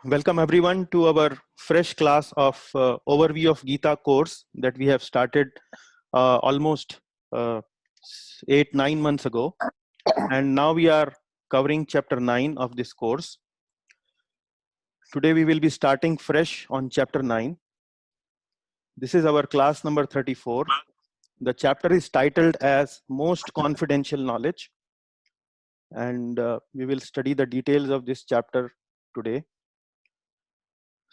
Welcome everyone to our fresh class of overview of Gita course that we have started almost uh, 8-9 months ago, and now we are covering chapter 9 of this course. Today we will be starting fresh on chapter 9. This is our class number 34. The chapter is titled as Most Confidential Knowledge, and we will study the details of this chapter today.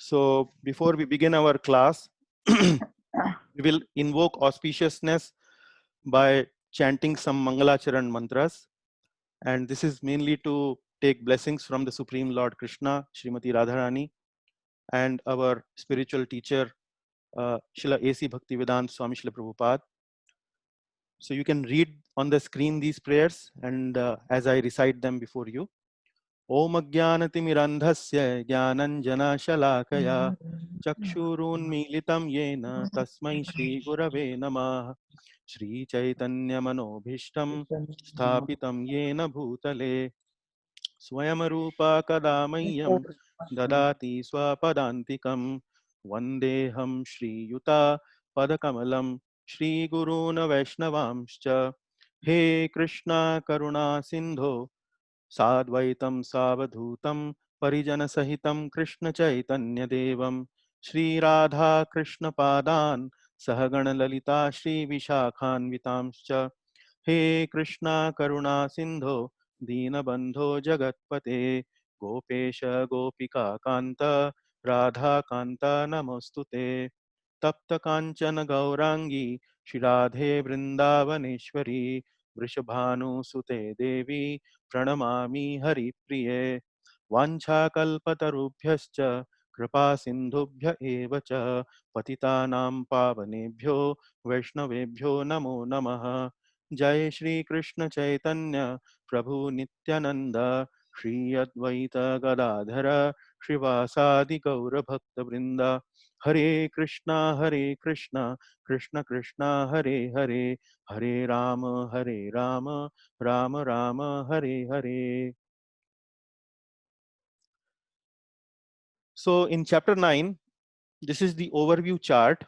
So before we begin our class, we will invoke auspiciousness by chanting some Mangalacharan mantras. And this is mainly to take blessings from the Supreme Lord Krishna, Srimati Radharani, and our spiritual teacher, Srila A.C. Bhaktivedanta Swami Srila Prabhupada. So you can read on the screen these prayers, and as I recite them before you. Om Ajnanatimirandhasya Jnananjana Chakshurunmilitam Yena Tasmai Shri Gurave Namah Shri Chaitanya Manobhishtam Sthapitam Yena Bhutale Swayamarupa Kadamayyam Dadati Swapadantikam Vandeham Shri Yuta Padakamalam Shri Guruna Vaishnavamscha He Krishna Karuna Sindho साद्वैतं सावधूतं परिजनसहितं कृष्णचैतन्यदेवं श्रीराधाकृष्णपादान् सहगणललिता श्रीविशाखान्वितांश्च हे कृष्णा करुणा सिन्धो दीनबन्धो जगत्पते गोपेश गोपिकान्त राधाकान्त नमोऽस्तु ते तप्त काञ्चन गौरांगी श्रीराधे वृन्दावनेश्वरी वृषभानुसुते देवी प्रणमामि हरिप्रिये वाञ्छाकल्पतरुभ्यश्च कृपा सिन्धुभ्य एव च पतितानां पावनेभ्यो वैष्णवेभ्यो नमो नमः जय श्री कृष्ण चैतन्य प्रभु नित्यानंद श्री अद्वैत गदाधर श्रीवासादि गौर भक्त वृंद हरे Krishna Krishna Krishna Hare Hare Hare Ram Ram Ram Hare Hare. So in chapter 9, this is the overview chart.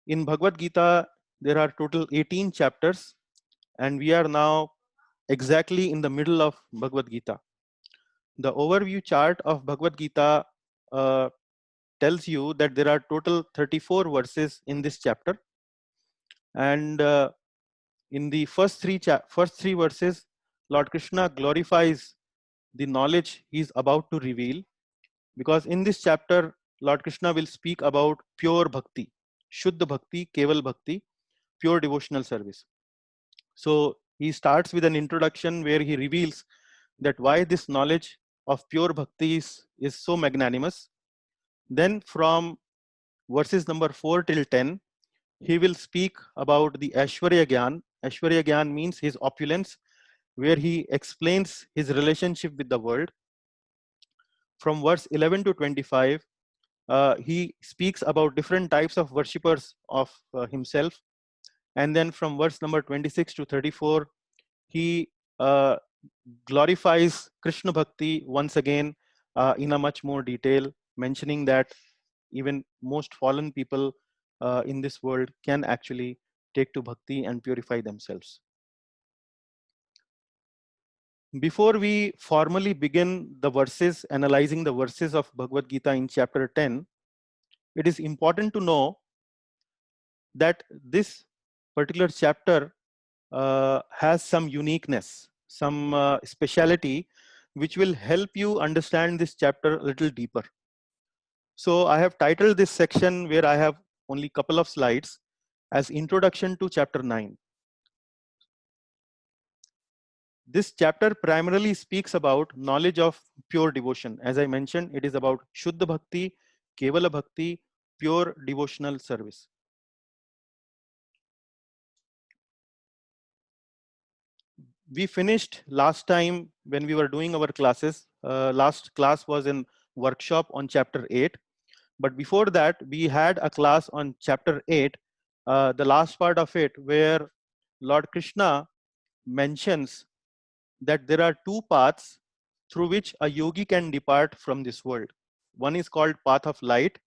In Bhagavad Gita, there are total 18 chapters, and we are now exactly in the middle of Bhagavad Gita. The overview chart of Bhagavad Gita uh, tells you that there are total 34 verses in this chapter, and in the first three verses, Lord Krishna glorifies the knowledge he is about to reveal, because in this chapter Lord Krishna will speak about pure bhakti, Shuddha Bhakti, Keval Bhakti, pure devotional service. So he starts with an introduction where he reveals that why this knowledge of pure bhakti is so magnanimous. Then from verses number 4 till 10, he will speak about the Aishwarya Gyan. Aishwarya Gyan means his opulence, where he explains his relationship with the world. From verse 11 to 25, he speaks about different types of worshippers of himself. And then from verse number 26 to 34, he uh, glorifies Krishna Bhakti once again in a much more detail, mentioning that even most fallen people in this world can actually take to Bhakti and purify themselves. Before we formally begin the verses, analyzing the verses of Bhagavad Gita in chapter 10, it is important to know that this particular chapter has some uniqueness, some speciality, which will help you understand this chapter a little deeper. So I have titled this section, where I have only a couple of slides, as Introduction to Chapter 9. This chapter primarily speaks about knowledge of pure devotion. As I mentioned, it is about Shuddha Bhakti, Kevala Bhakti, pure devotional service. We finished last time when we were doing our classes. Last class was in workshop on chapter 8. But before that, we had a class on chapter 8, the last part of it, where Lord Krishna mentions that there are two paths through which a yogi can depart from this world. One is called path of light,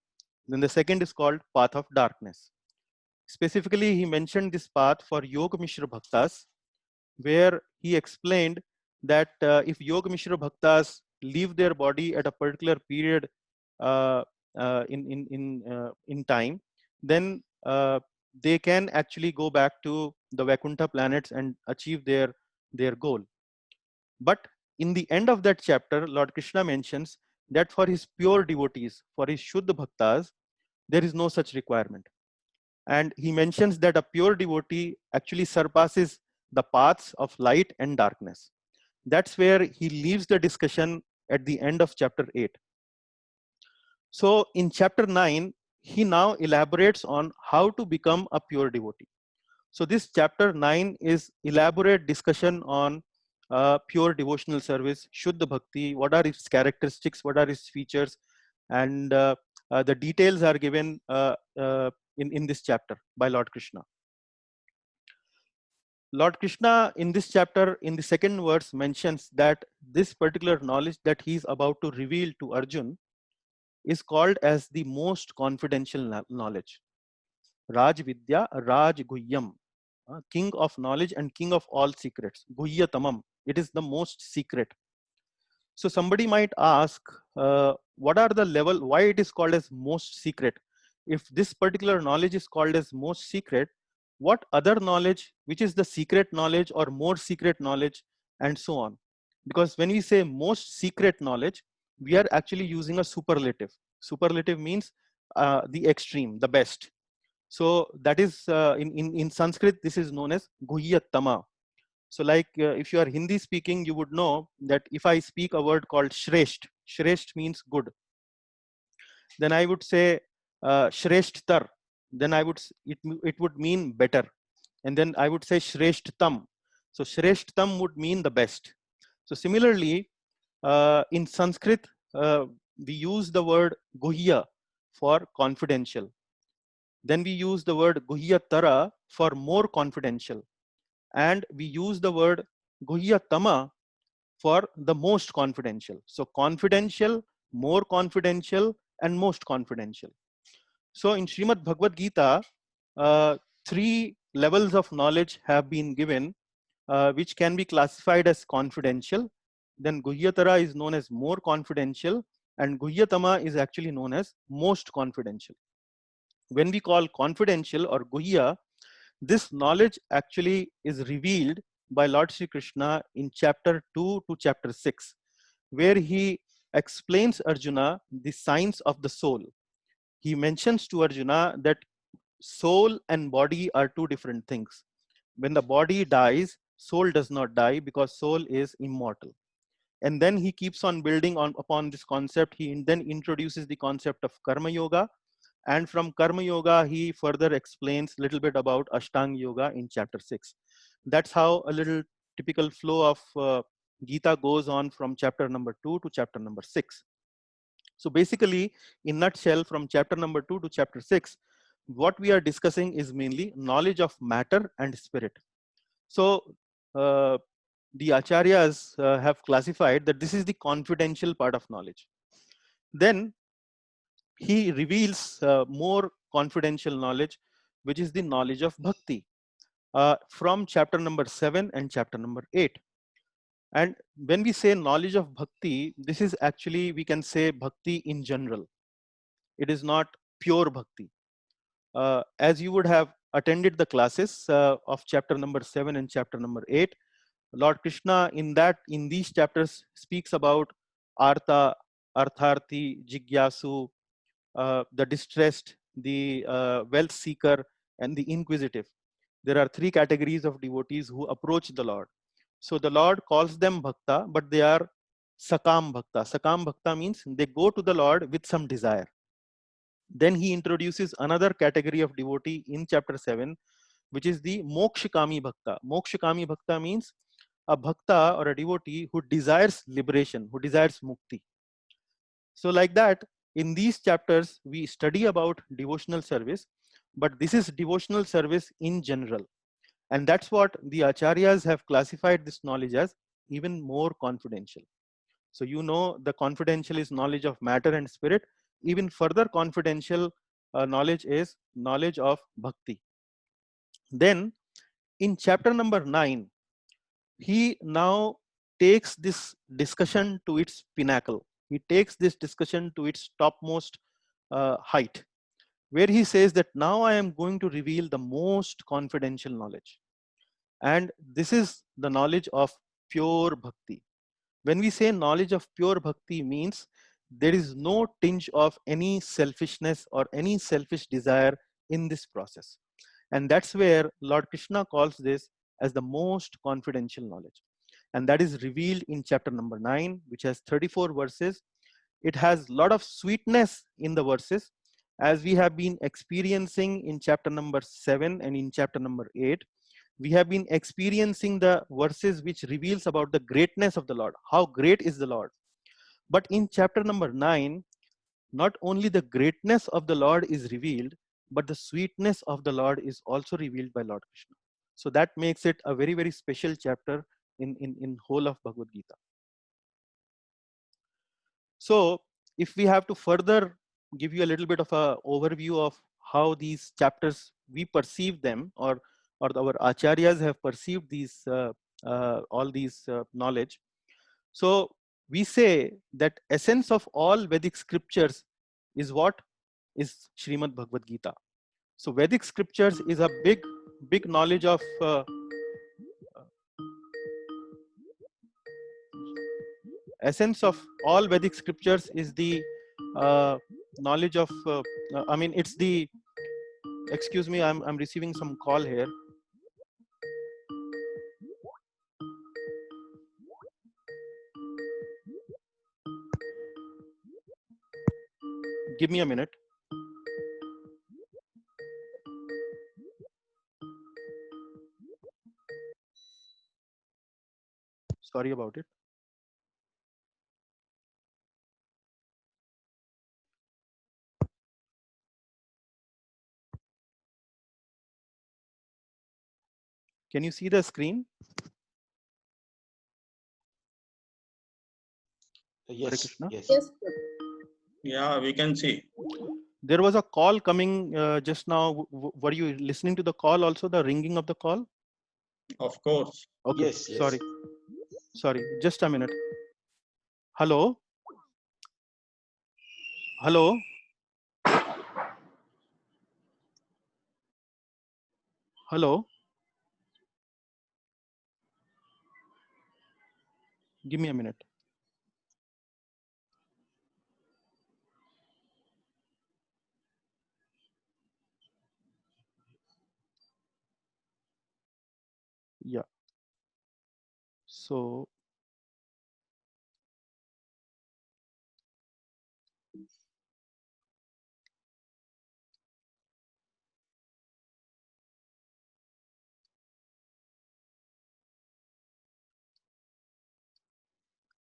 then the second is called path of darkness. Specifically, he mentioned this path for Yoga Mishra Bhaktas, where he explained that if Yoga Mishra Bhaktas leave their body at a particular period uh, in time, then they can actually go back to the Vaikuntha planets and achieve their goal. But in the end of that chapter, Lord Krishna mentions that for his pure devotees, for his Shuddha Bhaktas, there is no such requirement. And he mentions that a pure devotee actually surpasses the paths of light and darkness. That's where he leaves the discussion at the end of chapter 8. So in chapter 9, he now elaborates on how to become a pure devotee. So this chapter 9 is elaborate discussion on pure devotional service, Shuddha Bhakti, what are its characteristics, what are its features, and the details are given in this chapter by Lord Krishna. Lord Krishna in this chapter, in the second verse, mentions that this particular knowledge that he is about to reveal to Arjun is called as the most confidential knowledge. Raj Vidya, Raj Guhyam, king of knowledge and king of all secrets. Guhya Tamam, it is the most secret. So somebody might ask, what are the level, why it is called as most secret? If this particular knowledge is called as most secret, what other knowledge, which is the secret knowledge or more secret knowledge, and so on? Because when we say most secret knowledge, we are actually using a superlative. Superlative means the extreme, the best. So that is in Sanskrit, this is known as Guhyattama. So like if you are Hindi speaking, you would know that if I speak a word called Shresht, Shresht means good. Then I would say Shreshthtar, then I would, it would mean better. And then I would say Shreshthtam. So Shreshthtam would mean the best. So similarly, in Sanskrit, we use the word Guhya for confidential. Then we use the word Guhyatara for more confidential. And we use the word Guhyatama for the most confidential. So confidential, more confidential, and most confidential. So in Srimad Bhagavad Gita, 3 levels of knowledge have been given, which can be classified as confidential. Then Guhyatara is known as more confidential, and Guhyatama is actually known as most confidential. When we call confidential or Guhya, this knowledge actually is revealed by Lord Sri Krishna in chapter 2 to chapter 6, where he explains Arjuna the science of the soul. He mentions to Arjuna that soul and body are 2 different things. When the body dies, soul does not die because soul is immortal. And then he keeps on building upon this concept. He then introduces the concept of Karma Yoga. And from Karma Yoga, he further explains a little bit about Ashtanga Yoga in chapter 6. That's how a little typical flow of Gita goes on from chapter number 2 to chapter number 6. So basically, in nutshell, from chapter number 2 to chapter 6, what we are discussing is mainly knowledge of matter and spirit. So the acharyas have classified that this is the confidential part of knowledge. Then he reveals more confidential knowledge, which is the knowledge of bhakti, from chapter number 7 and chapter number 8. And when we say knowledge of bhakti, this is actually, we can say bhakti in general. It is not pure bhakti. As you would have attended the classes of chapter number 7 and chapter number 8, Lord Krishna in these chapters speaks about Artha, Artharthi, Jigyasu, the distressed, the wealth seeker, and the inquisitive. There are 3 categories of devotees who approach the Lord. So the Lord calls them bhakta, but they are sakam bhakta. Sakam bhakta means they go to the Lord with some desire. Then he introduces another category of devotee in chapter 7, which is the mokshikami bhakta. Mokshikami bhakta means a bhakta or a devotee who desires liberation, who desires mukti. So like that, in these chapters, we study about devotional service, but this is devotional service in general. And that's what the acharyas have classified this knowledge as even more confidential. So you know the confidential is knowledge of matter and spirit. Even further confidential knowledge is knowledge of bhakti. Then in chapter number 9, he now takes this discussion to its pinnacle. He takes this discussion to its topmost height, where he says that now I am going to reveal the most confidential knowledge. And this is the knowledge of pure bhakti. When we say knowledge of pure bhakti, means there is no tinge of any selfishness or any selfish desire in this process. And that's where Lord Krishna calls this as the most confidential knowledge. And that is revealed in chapter number 9, which has 34 verses. It has a lot of sweetness in the verses, as we have been experiencing in chapter number 7 and in chapter number 8. We have been experiencing the verses which reveals about the greatness of the Lord. How great is the Lord? But in chapter number 9, not only the greatness of the Lord is revealed, but the sweetness of the Lord is also revealed by Lord Krishna. So that makes it a very, very special chapter in whole of Bhagavad Gita. So if we have to further give you a little bit of a overview of how these chapters we perceive them, or our acharyas have perceived these all these knowledge. So we say that essence of all Vedic scriptures is what? Is Srimad Bhagavad Gita. So Vedic scriptures is a big knowledge of essence of all Vedic scriptures is the knowledge of I mean, it's the, excuse me, I'm receiving some call here. Give me a minute. Sorry about it. Can you see the screen? Yes, yes. Yes. Yeah, we can see. There was a call coming just now. Were you listening to the call also, the ringing of the call? Of course. Okay, Yes, yes. sorry, just a minute. Hello? Hello? Hello? Give me a minute. Yeah. So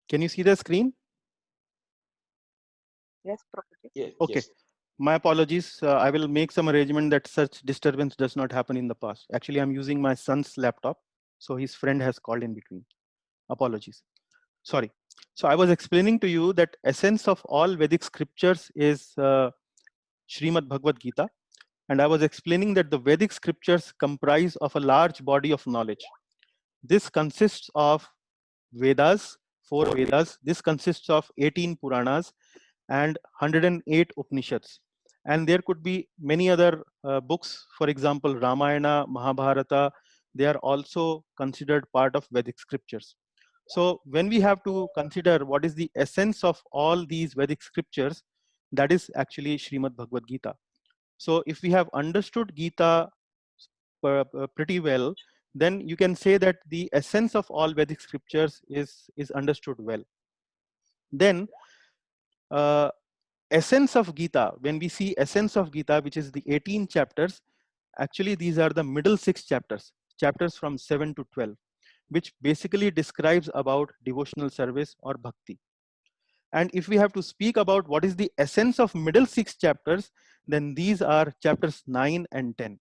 can you see the screen? Yes, Prabhuji. Yes, Okay. yes. My apologies. I will make some arrangement that such disturbance does not happen in the past. Actually, I'm using my son's laptop, so his friend has called in between. Apologies. Sorry. So I was explaining to you that essence of all Vedic scriptures is Srimad Bhagavad Gita. And I was explaining that the Vedic scriptures comprise of a large body of knowledge. This consists of Vedas, 4 Vedas. This consists of 18 Puranas and 108 Upanishads. And there could be many other books, for example, Ramayana, Mahabharata. They are also considered part of Vedic scriptures. So when we have to consider what is the essence of all these Vedic scriptures, that is actually Srimad Bhagavad Gita. So if we have understood Gita pretty well, then you can say that the essence of all Vedic scriptures is understood well. Then essence of Gita, when we see essence of Gita, which is the 18 chapters, actually these are the middle 6 chapters, chapters from 7 to 12, which basically describes about devotional service or bhakti. And if we have to speak about what is the essence of middle 6 chapters, then these are chapters 9 and 10.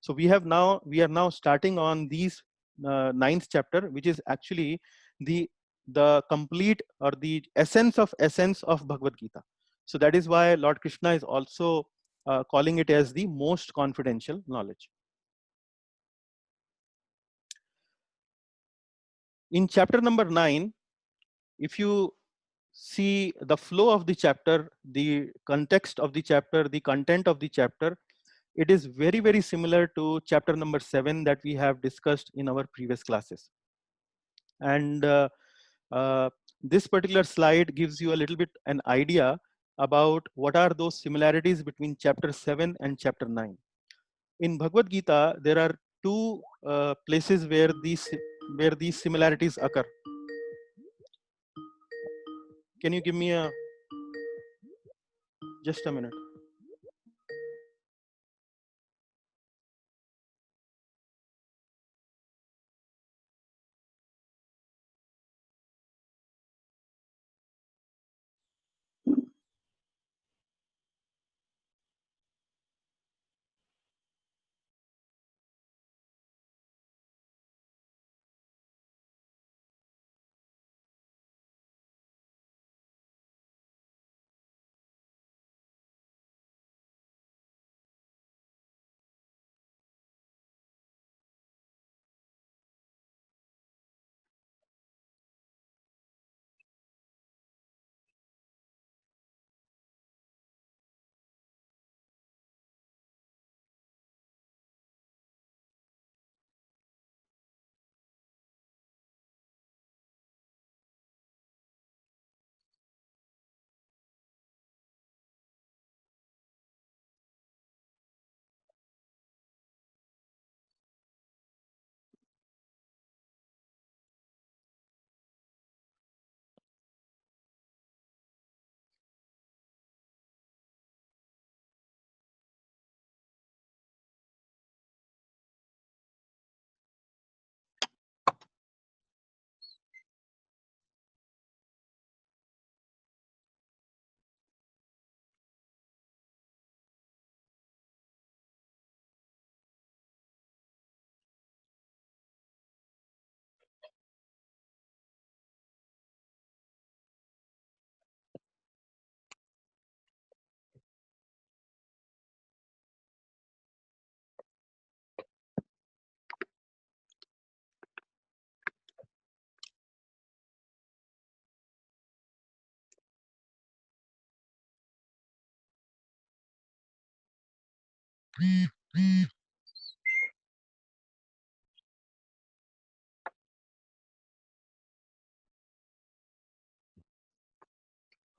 So we are now starting on these 9th chapter, which is actually the the complete or the essence of Bhagavad Gita. So that is why Lord Krishna is also calling it as the most confidential knowledge. In chapter number 9, if you see the flow of the chapter, the context of the chapter, the content of the chapter, it is very, very similar to chapter number 7 that we have discussed in our previous classes. And this particular slide gives you a little bit an idea about what are those similarities between chapter 7 and chapter 9. In Bhagavad Gita, there are two places where these similarities occur. Can you give me just a minute?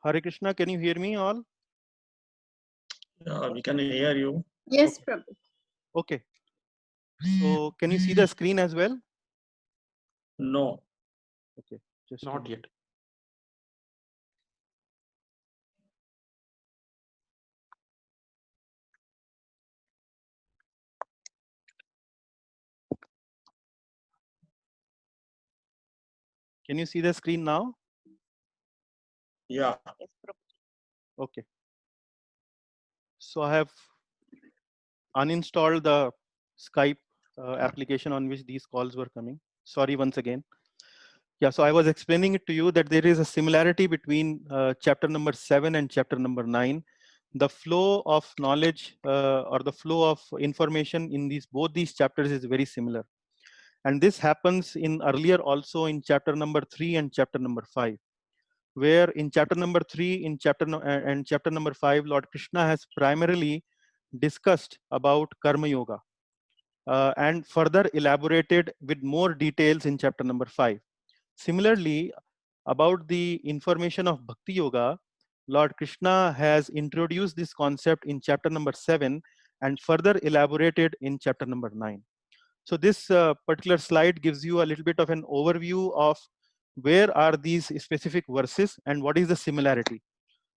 Hare Krishna, can you hear me all? Yeah, we can hear you. Yes, Prabhu. Okay. So can you see the screen as well? No. Okay. Just Not yet. Can you see the screen now? Yeah. Okay. So I have uninstalled the Skype application on which these calls were coming. Sorry once again. Yeah, so I was explaining it to you that there is a similarity between chapter number 7 and chapter number 9. The flow of knowledge or the flow of information in both these chapters is very similar. And this happens in earlier also in chapter number 3 and chapter number 5, where in chapter number 3 in and chapter number 5, Lord Krishna has primarily discussed about Karma Yoga and further elaborated with more details in chapter number 5. Similarly, about the information of Bhakti Yoga, Lord Krishna has introduced this concept in chapter number 7 and further elaborated in chapter number 9. So this particular slide gives you a little bit of an overview of where are these specific verses and what is the similarity.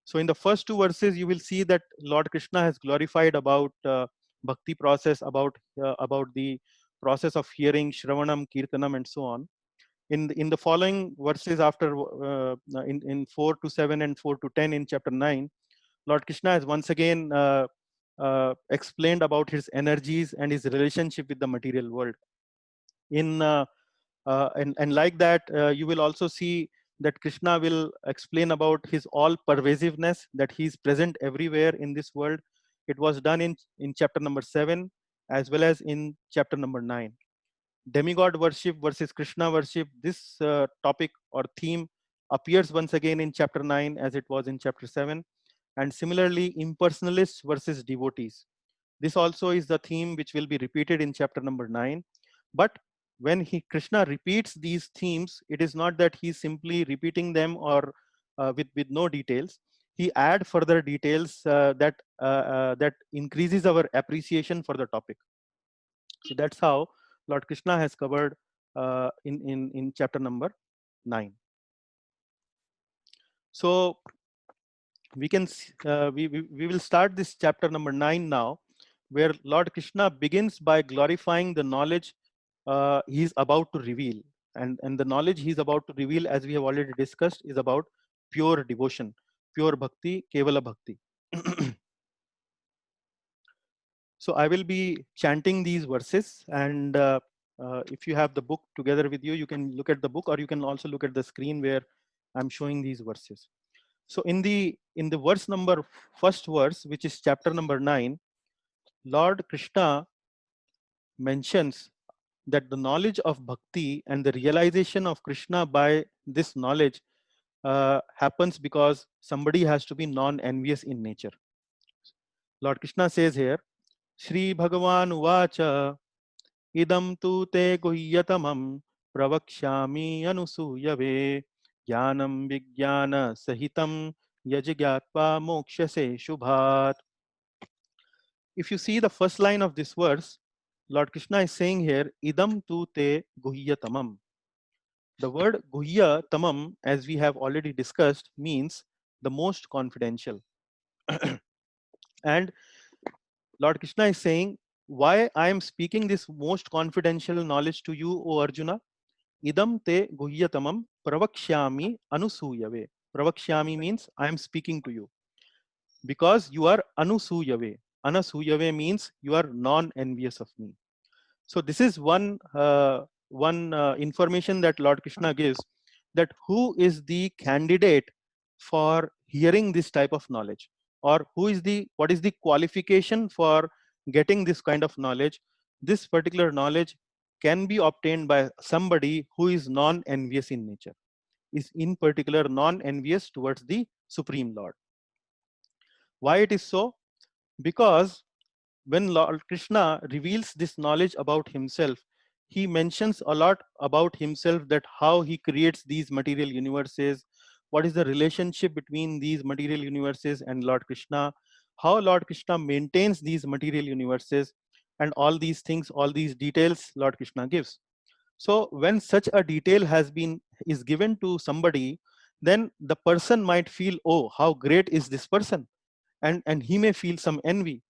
So in the first two verses, you will see that Lord Krishna has glorified about bhakti process, about the process of hearing, Shravanam, Kirtanam, and so on. In the following verses after in 4 to 7 and 4 to 10 in chapter 9, Lord Krishna has once again explained about his energies and his relationship with the material world. In And like that, you will also see that Krishna will explain about his all pervasiveness, that he is present everywhere in this world. It was done in chapter number 7 as well as in chapter number 9. Demigod worship versus Krishna worship, this topic or theme appears once again in chapter 9 as it was in chapter 7. And similarly, impersonalists versus devotees. This also is the theme which will be repeated in chapter number 9. But when Krishna repeats these themes, it is not that he's simply repeating them or with no details. He add further details that increases our appreciation for the topic. So that's how Lord Krishna has covered in chapter number 9. So we can we will start this chapter number 9 now, where Lord Krishna begins by glorifying the knowledge he's about to reveal. And the knowledge he's about to reveal, as we have already discussed, is about pure devotion, pure bhakti, kevala bhakti. So I will be chanting these verses, and if you have the book together with you, you can look at the book, or you can also look at the screen where I'm showing these verses. So in the verse number, first verse, which is chapter number 9, Lord Krishna mentions that the knowledge of bhakti and the realization of Krishna by this knowledge happens because somebody has to be non-envious in nature. Lord Krishna says here, Shri Bhagavan Uvacha idam tu te guhyatamam pravakshyami anusuyave jnanam vijnana sahitam yajigyatva mokshase shubhat. If you see the first line of this verse, Lord Krishna is saying here, idam tu te guhyatamam. The word guhyatamam, as we have already discussed, means the most confidential. And Lord Krishna is saying, why I am speaking this most confidential knowledge to you, O Arjuna? Idam te guhyatamam pravakshyami anusuyave. Pravakshyami means I am speaking to you because you are anusuyave. Anasuyave means you are non-envious of me. So this is one information that Lord Krishna gives, that who is the candidate for hearing this type of knowledge, or what is the qualification for getting this kind of knowledge. This particular knowledge can be obtained by somebody who is non-envious in nature, is in particular non-envious towards the Supreme Lord. Why it is so? Because when Lord Krishna reveals this knowledge about himself, he mentions a lot about himself, that how he creates these material universes, what is the relationship between these material universes and Lord Krishna, how Lord Krishna maintains these material universes, and all these things, all these details Lord Krishna gives. So when such a detail is given to somebody, then the person might feel, oh, how great is this person, and he may feel some envy.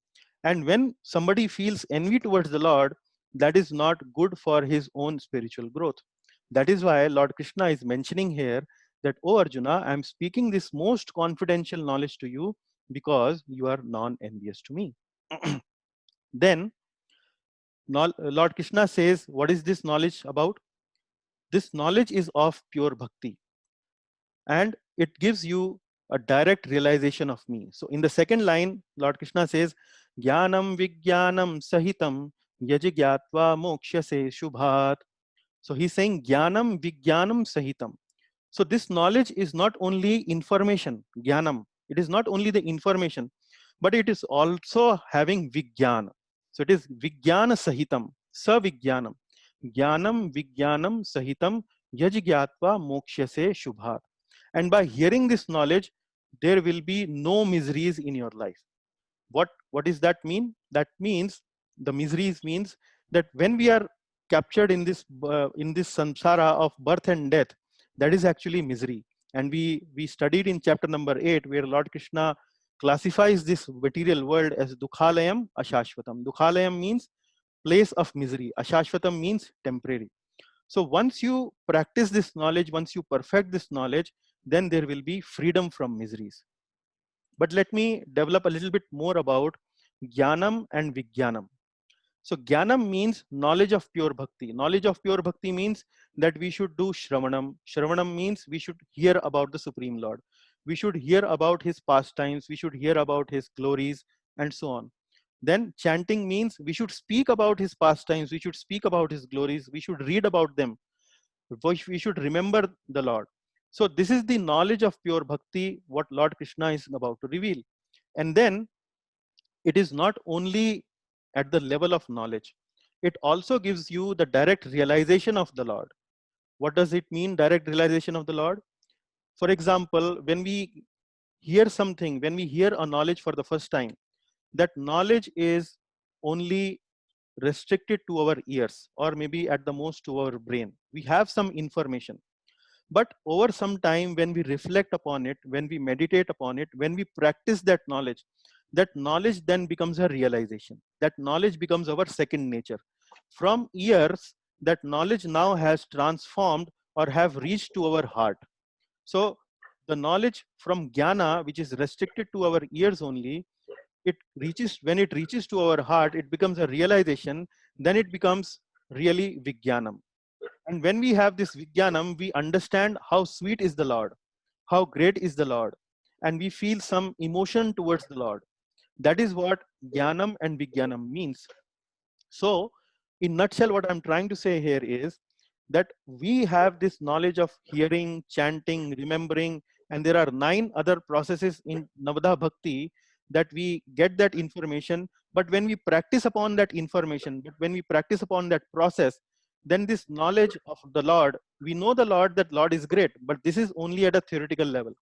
And when somebody feels envy towards the Lord, that is not good for his own spiritual growth. That is why Lord Krishna is mentioning here that, oh Arjuna, I am speaking this most confidential knowledge to you because you are non-envious to me. Then Lord Krishna says, what is this knowledge about? This knowledge is of pure bhakti, and it gives you a direct realization of me. So in the second line, Lord Krishna says, Jnanam Vijnanam Sahitam Yajigyatva Mokshase Shubhat. So he's saying Jnanam Vijnanam Sahitam. So this knowledge is not only information, Jnanam. It is not only the information, but it is also having Vijnana. So it is Vijnana Sahitam, Savijnanam. Jnanam Vijnanam Sahitam Yajigyatva Mokshase Shubhat. And by hearing this knowledge, there will be no miseries in your life. What does that mean? That means, the miseries means that when we are captured in this samsara of birth and death, that is actually misery. And we studied in chapter number 8, where Lord Krishna classifies this material world as Dukhalayam Ashashvatam. Dukhalayam means place of misery. Ashashvatam means temporary. So once you practice this knowledge, once you perfect this knowledge, then there will be freedom from miseries. But let me develop a little bit more about Jnanam and Vijnanam. So Jnanam means knowledge of pure bhakti. Knowledge of pure bhakti means that we should do Shravanam. Shravanam means we should hear about the Supreme Lord. We should hear about his pastimes. We should hear about his glories and so on. Then chanting means we should speak about his pastimes. We should speak about his glories. We should read about them. We should remember the Lord. So this is the knowledge of pure bhakti, what Lord Krishna is about to reveal. And then it is not only at the level of knowledge, it also gives you the direct realization of the Lord. What does it mean, direct realization of the Lord? For example, when we hear something, when we hear a knowledge for the first time, that knowledge is only restricted to our ears, or maybe at the most to our brain. We have some information, but over some time, when we reflect upon it, when we meditate upon it, when we practice that knowledge then becomes a realization. That knowledge becomes our second nature. From ears, that knowledge now has transformed or have reached to our heart. So the knowledge from jnana, which is restricted to our ears only, when it reaches to our heart, it becomes a realization. Then it becomes really vijnanam. And when we have this Vijnanam, we understand how sweet is the Lord, how great is the Lord, and we feel some emotion towards the Lord. That is what Jnanam and Vijnanam means. So, in nutshell, what I'm trying to say here is that we have this knowledge of hearing, chanting, remembering, and there are 9 other processes in Navada Bhakti that we get that information. But when we practice upon that information, but when we practice upon that process, then this knowledge of the Lord, we know the Lord, that Lord is great, but this is only at a theoretical level.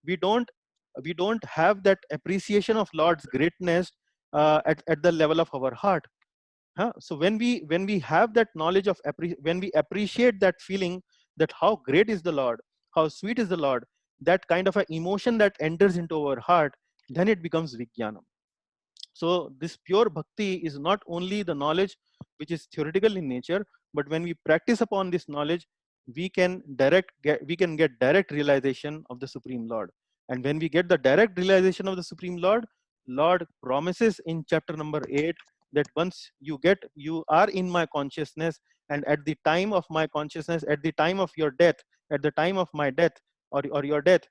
We don't have that appreciation of Lord's greatness at the level of our heart. Huh? So when we have that knowledge of when we appreciate that feeling, that how great is the Lord, how sweet is the Lord, that kind of an emotion that enters into our heart, then it becomes Vijnanam. So this pure bhakti is not only the knowledge which is theoretical in nature, but when we practice upon this knowledge, we can get direct realization of the Supreme Lord. And when we get the direct realization of the Supreme Lord, Lord promises in chapter number 8 that once you are in my consciousness, and at the time of my consciousness, at the time of your death, at the time of my death, or your death,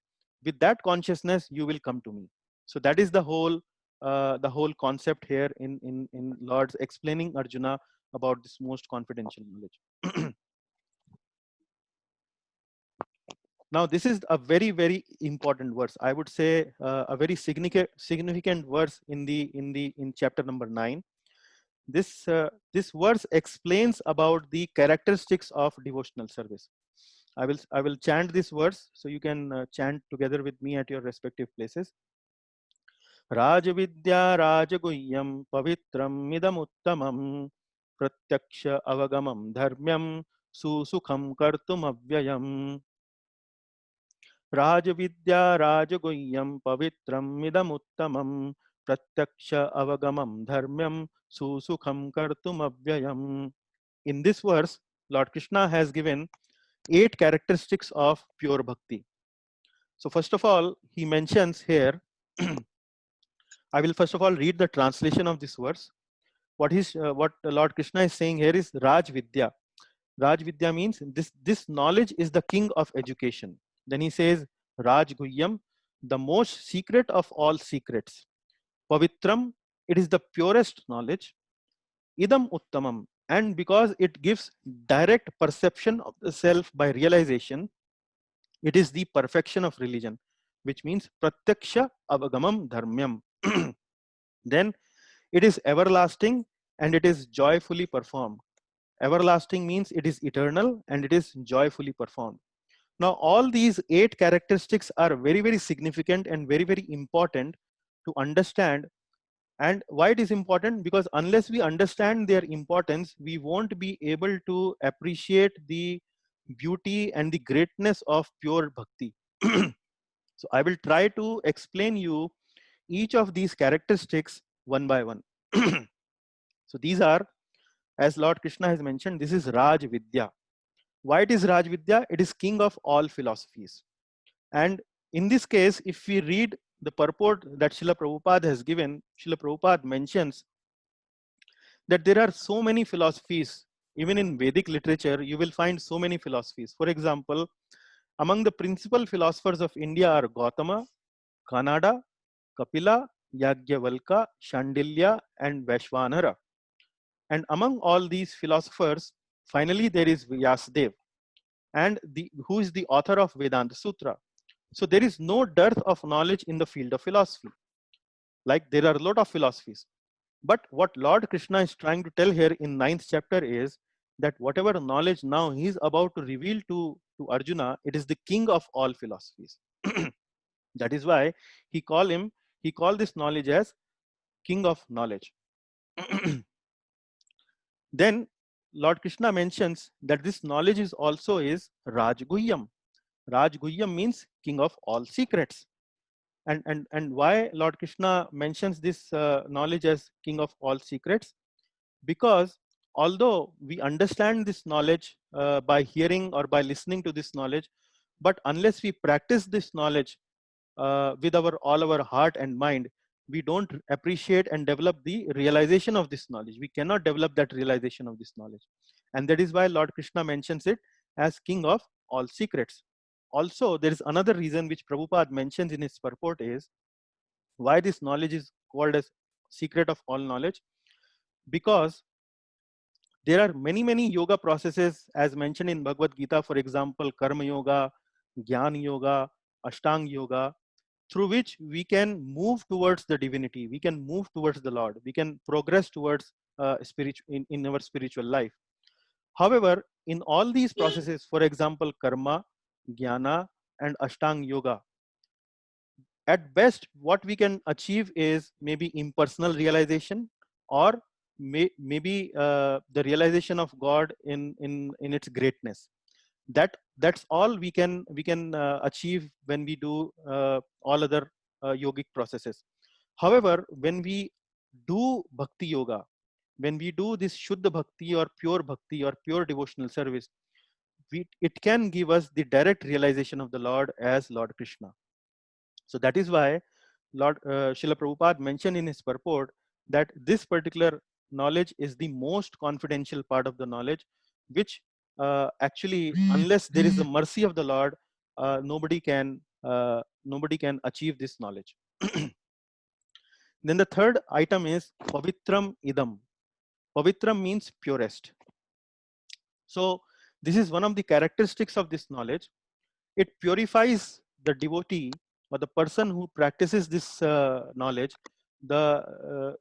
with that consciousness, you will come to me. So that is the whole concept here in Lord's explaining Arjuna about this most confidential knowledge. Now, this is a very important verse. I would say a very significant verse in chapter number 9. This verse explains about the characteristics of devotional service. I will chant this verse, so you can chant together with me at your respective places. राजविद्या राजगुह्यं पवित्रं मिदमुत्तमं प्रत्यक्ष अवगमं धर्म्यं सुसुखं कर्तुमव्ययम् राजविद्या राजगुह्यं पवित्रं मिदमुत्तमं प्रत्यक्ष अवगमं धर्म्यं सुसुखं कर्तुमव्ययम्. In this verse, Lord Krishna has given 8 characteristics of pure bhakti. So first of all, he mentions here I will first of all read the translation of this verse. What Lord Krishna is saying here is Raj Vidya. Raj Vidya means this knowledge is the king of education. Then he says Raj Guhyam, the most secret of all secrets. Pavitram, it is the purest knowledge. Idam Uttamam, and because it gives direct perception of the self by realization, it is the perfection of religion, which means Pratyaksha Avagamam Dharmyam. Then it is everlasting and it is joyfully performed. Everlasting means it is eternal and it is joyfully performed. Now, all these 8 characteristics are very significant and very important to understand. And why it is important? Because unless we understand their importance, we won't be able to appreciate the beauty and the greatness of pure bhakti. So I will try to explain you each of these characteristics one by one. So these are, as Lord Krishna has mentioned, this is Raj Vidya. Why it is Raj Vidya? It is king of all philosophies. And in this case, if we read the purport that Srila Prabhupada has given, Srila Prabhupada mentions that there are so many philosophies. Even in Vedic literature, you will find so many philosophies. For example, among the principal philosophers of India are Gautama, Kanada, Kapila, Yagyavalka, Shandilya, and Vaishvanara. And among all these philosophers, finally there is Vyasadeva, and who is the author of Vedanta Sutra. So there is no dearth of knowledge in the field of philosophy. Like there are a lot of philosophies. But what Lord Krishna is trying to tell here in 9th chapter is that whatever knowledge now he is about to reveal to Arjuna, it is the king of all philosophies. That is why he called this knowledge as king of knowledge. Then Lord Krishna mentions that this knowledge is also is Rajguhyam. Rajguhyam means king of all secrets. And why Lord Krishna mentions this knowledge as king of all secrets? Because although we understand this knowledge by hearing or by listening to this knowledge, but unless we practice this knowledge with all our heart and mind, we don't appreciate and develop the realization of this knowledge. We cannot develop that realization of this knowledge. And that is why Lord Krishna mentions it as king of all secrets. Also, there is another reason which Prabhupada mentions in his purport is why this knowledge is called as secret of all knowledge. Because there are many yoga processes as mentioned in Bhagavad Gita, for example, Karma Yoga, Jnana Yoga, Ashtanga Yoga, through which we can move towards the divinity, we can move towards the Lord, we can progress towards in our spiritual life. However, in all these processes, for example, Karma, Jnana, and Ashtanga Yoga, at best, what we can achieve is maybe impersonal realization, or maybe the realization of God in its greatness. That's all we can achieve when we do all other yogic processes. However, when we do bhakti yoga, when we do this shuddha bhakti or pure devotional service, it can give us the direct realization of the Lord as Lord Krishna. So that is why Lord Srila Prabhupada mentioned in his purport that this particular knowledge is the most confidential part of the knowledge, which actually, unless there is the mercy of the Lord, nobody can achieve this knowledge. Then the third item is Pavitram Idam. Pavitram means purest. So this is one of the characteristics of this knowledge. It purifies the devotee or the person who practices this knowledge.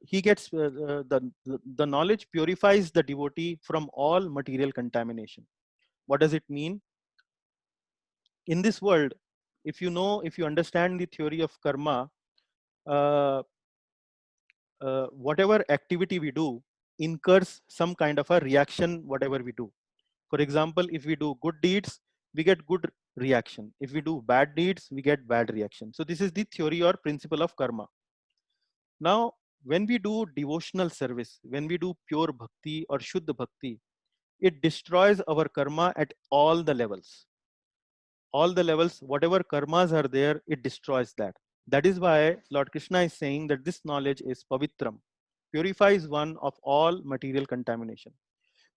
He gets the knowledge purifies the devotee from all material contamination. What does it mean? In this world, if you understand the theory of karma, uh, whatever activity we do incurs some kind of a reaction, whatever we do. For example, if we do good deeds, we get good reaction. If we do bad deeds, we get bad reaction. So this is the theory or principle of karma. Now, when we do devotional service, when we do pure bhakti or shuddha bhakti, it destroys our karma at all the levels. All the levels, whatever karmas are there, it destroys that. That is why Lord Krishna is saying that this knowledge is pavitram, purifies one of all material contamination.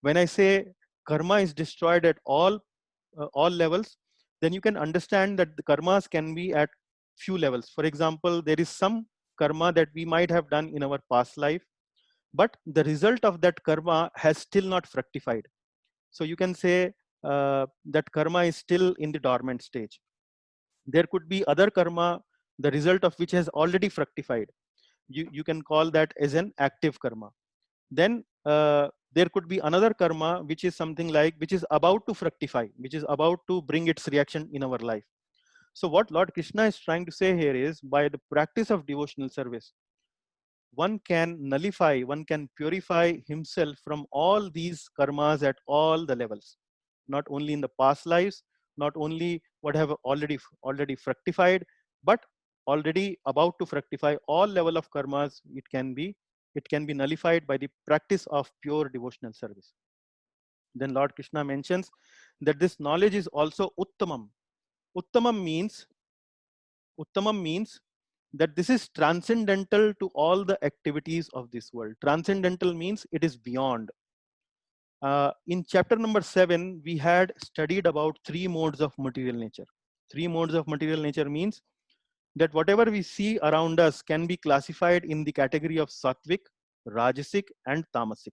When I say karma is destroyed at all levels, then you can understand that the karmas can be at few levels. For example, there is some karma that we might have done in our past life, but the result of that karma has still not fructified. So you can say that karma is still in the dormant stage. There could be other karma, the result of which has already fructified. You can call that as an active karma. Then there could be another karma which is something like which is about to fructify, which is about to bring its reaction in our life. So what Lord Krishna is trying to say here is, by the practice of devotional service, one can nullify, one can purify himself from all these karmas at all the levels, not only in the past lives, not only what have already fructified, but already about to fructify. All level of karmas, it can be nullified by the practice of pure devotional service. Then Lord Krishna mentions that this knowledge is also uttamam. Uttamam means that this is transcendental to all the activities of this world. Transcendental means it is beyond. In chapter number 7, we had studied about 3 modes of material nature. 3 modes of material nature means that whatever we see around us can be classified in the category of sattvic, rajasic, and tamasic.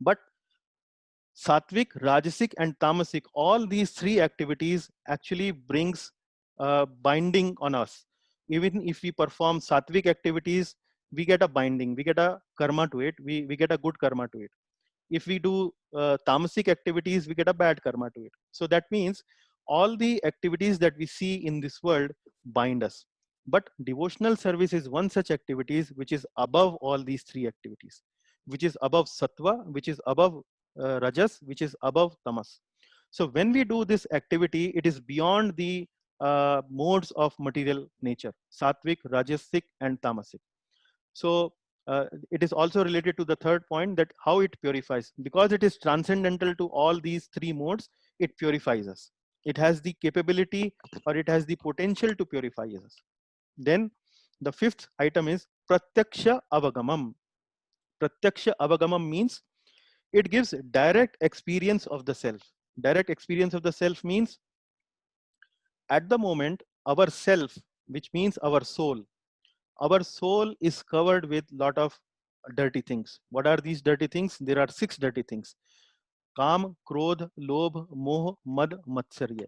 But sattvic, rajasic, and tamasic, all these 3 activities actually brings binding on us. Even if we perform sattvic activities, we get a binding, we get a karma to it, we get a good karma to it. If we do tamasic activities, we get a bad karma to it. So that means all the activities that we see in this world bind us. But devotional service is one such activities which is above all these 3 activities, which is above sattva, which is above rajas, which is above tamas. So when we do this activity, it is beyond the modes of material nature, sattvic, rajasic, and tamasic. So it is also related to the third point, that how it purifies. Because it is transcendental to all these 3 modes, it purifies us. It has the capability, or it has the potential to purify us. Then the 5th item is pratyaksha avagamam. Pratyaksha avagamam means it gives direct experience of the self. Direct experience of the self means at the moment our self, which means our soul is covered with lot of dirty things. What are these dirty things? There are 6 dirty things: Kam, Krodh, Lobh, Moh, Mad, Matsarya.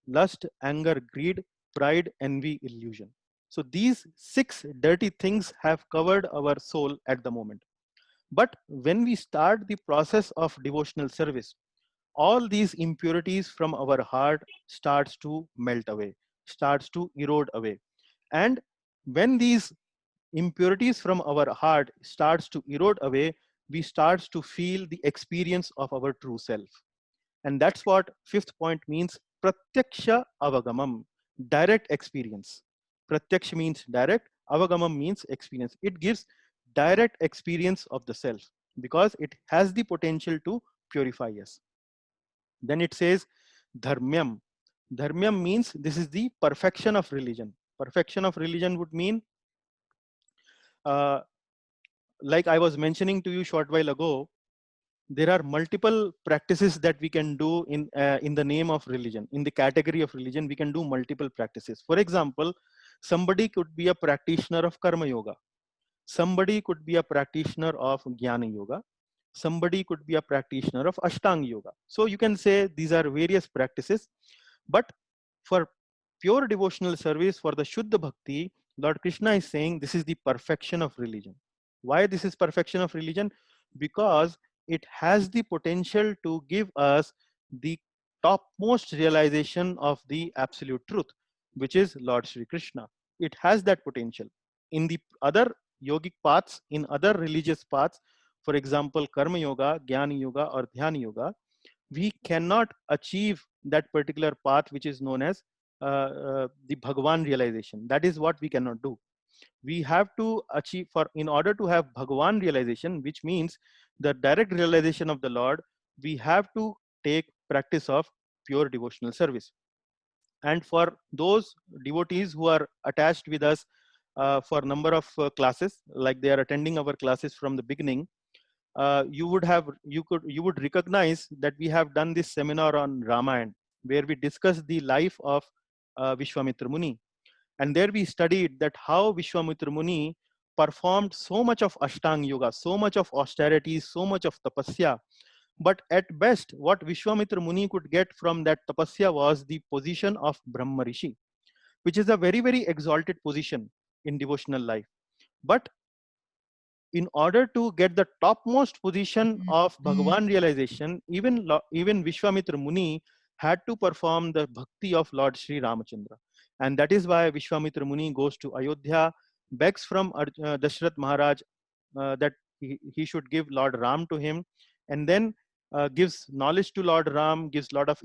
Lust, anger, greed, pride, envy, illusion. So these 6 dirty things have covered our soul at the moment. But when we start the process of devotional service, all these impurities from our heart starts to melt away, starts to erode away. And when these impurities from our heart starts to erode away, we starts to feel the experience of our true self. And that's what 5th point means: pratyaksha avagamam, direct experience. Pratyaksha means direct, avagamam means experience. It gives direct experience of the self because it has the potential to purify us. Then it says dharmyam. Dharmyam means this is the perfection of religion. Perfection of religion would mean, uh, like I was mentioning to you short while ago, there are multiple practices that we can do in the name of religion. In the category of religion, we can do multiple practices. For example, somebody could be a practitioner of karma yoga. Somebody could be a practitioner of jnana yoga. Somebody could be a practitioner of ashtanga yoga. So you can say these are various practices. But for pure devotional service, for the Shuddha Bhakti, Lord Krishna is saying this is the perfection of religion. Why this is perfection of religion? Because it has the potential to give us the topmost realization of the absolute truth, which is Lord Sri Krishna. It has that potential. In the other yogic paths, in other religious paths, for example, Karma Yoga, Jnana Yoga, or Dhyana Yoga, we cannot achieve that particular path which is known as the Bhagavan realization. That is what we cannot do. We have to achieve, for in order to have Bhagavan realization, which means the direct realization of the Lord, we have to take practice of pure devotional service. And for those devotees who are attached with us for number of classes, like they are attending our classes from the beginning, you would recognize that we have done this seminar on Ramayana, where we discussed the life of Vishwamitra Muni. And there we studied that how Vishwamitra Muni performed so much of Ashtanga Yoga, so much of austerity, so much of tapasya. But at best, what Vishwamitra Muni could get from that tapasya was the position of Brahma Rishi, which is a very, very exalted position in devotional life. But in order to get the topmost position of Bhagavan realization, even Vishwamitra Muni had to perform the bhakti of Lord Sri Ramachandra. And that is why Vishwamitra Muni goes to Ayodhya, begs from Dashrath Maharaj that he should give Lord Ram to him, and then gives knowledge to Lord Ram, does lot of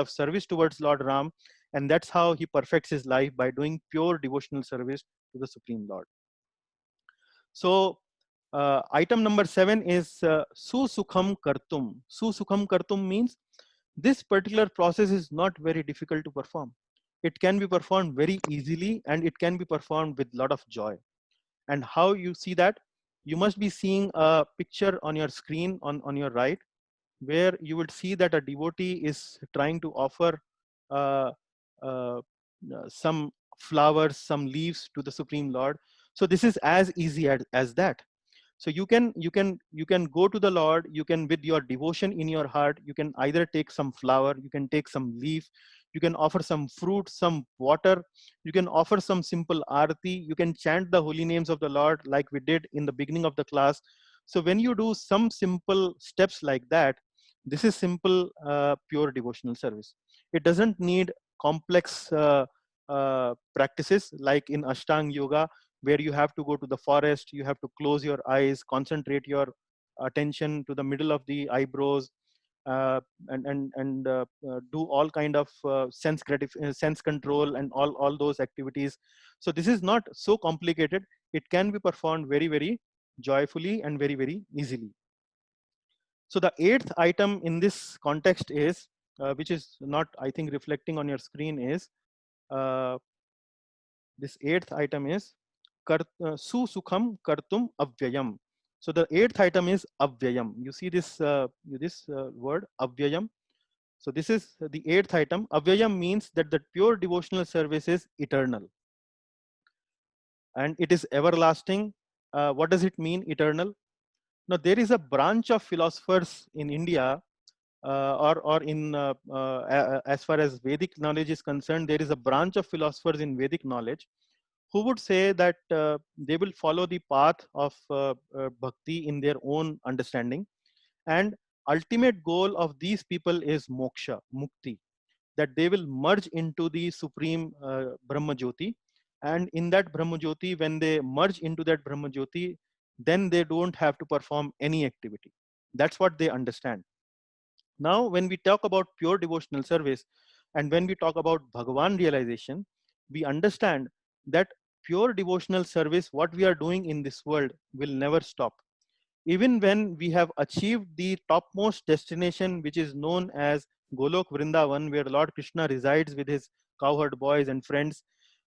service towards Lord Ram, and that's how he perfects his life, by doing pure devotional service to the Supreme Lord. So item number 7 is susukham kartum. Susukham kartum means this particular process is not very difficult to perform. it can be performed very easily, and it can be performed with a lot of joy. And how you see that? You must be seeing a picture on your screen on your right, where you would see that a devotee is trying to offer uh, uh, some flowers, some leaves to the Supreme Lord. So this is as easy as that. So you can go to the Lord. You can, with your devotion in your heart, you can either take some flower, you can take some leaf, you can offer some fruit, some water, you can offer some simple arati, you can chant the holy names of the Lord like we did in the beginning of the class. So when you do some simple steps like that, this is simple pure devotional service. It doesn't need complex practices like in Ashtanga yoga, where you have to go to the forest, you have to close your eyes, concentrate your attention to the middle of the eyebrows, and do all kind of sense control and all those activities. So this is not so complicated. It can be performed very joyfully and very easily. So the eighth item in this context is, which is not, I think, reflecting on your screen, is uh, this eighth item is susukham kartum avyayam. So the eighth item is avyayam. You see this word avyayam. So this is the eighth item. Avyayam means that the pure devotional service is eternal and it is everlasting. What does it mean, eternal? Now there is a branch of philosophers in India, or in as far as Vedic knowledge is concerned, there is a branch of philosophers in Vedic knowledge who would say that they will follow the path of bhakti in their own understanding, and ultimate goal of these people is moksha, mukti, that they will merge into the supreme Brahma Jyoti. And in that Brahma Jyoti, when they merge into that Brahma Jyoti, then they don't have to perform any activity. That's what they understand. Now, when we talk about pure devotional service and when we talk about Bhagavan realization, we understand that pure devotional service, what we are doing in this world, will never stop. Even when we have achieved the topmost destination, which is known as Golok Vrindavan, where Lord Krishna resides with his cowherd boys and friends,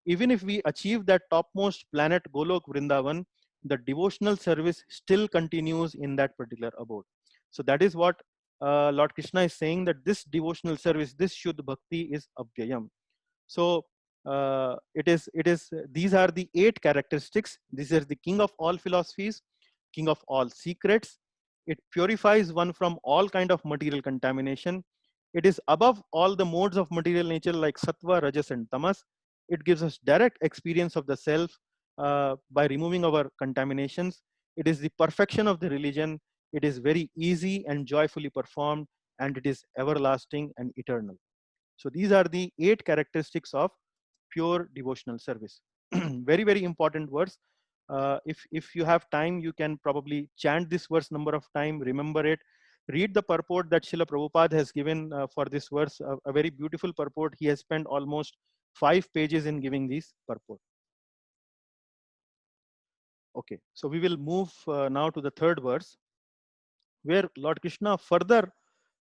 even if we achieve that topmost planet Golok Vrindavan, the devotional service still continues in that particular abode. So that is what Lord Krishna is saying, that this devotional service, this Shuddh Bhakti is Avyayam. So these are the 8 characteristics. This is the king of all philosophies, king of all secrets. It purifies one from all kind of material contamination. It is above all the modes of material nature like sattva, rajas, and tamas. It gives us direct experience of the self by removing our contaminations. It is the perfection of the religion. It is very easy and joyfully performed, and it is everlasting and eternal. So these are the 8 characteristics of pure devotional service. Very important words. If you have time, you can probably chant this verse number of time, remember it, read the purport that Srila Prabhupada has given for this verse, a very beautiful purport. He has spent almost 5 pages in giving this purport. Okay, so we will move now to the third verse, where Lord Krishna further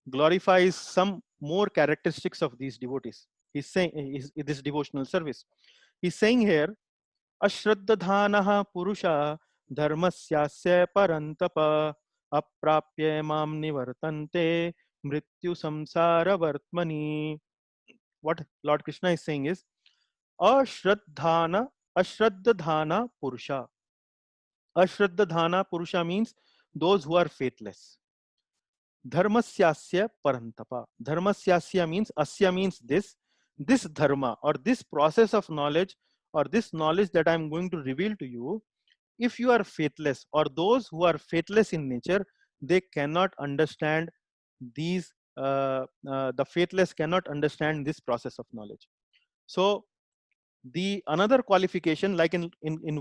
glorifies some more characteristics of these devotees. He's saying this devotional service. He's saying here, Ashraddhanaha Purusha Dharmasyasya Parantapa Aprapya Mam Nivartante Mrityu Samsara Vartmani. What Lord Krishna is saying is, Ashraddhana Purusha. Ashraddhana Purusha means those who are faithless. Dharmasyasya Parantapa. Dharmasyasya means, Asya means this dharma or this process of knowledge or this knowledge that I am going to reveal to you. If you are faithless, or those who are faithless in nature, they cannot understand these, the faithless cannot understand this process of knowledge. So the another qualification, like in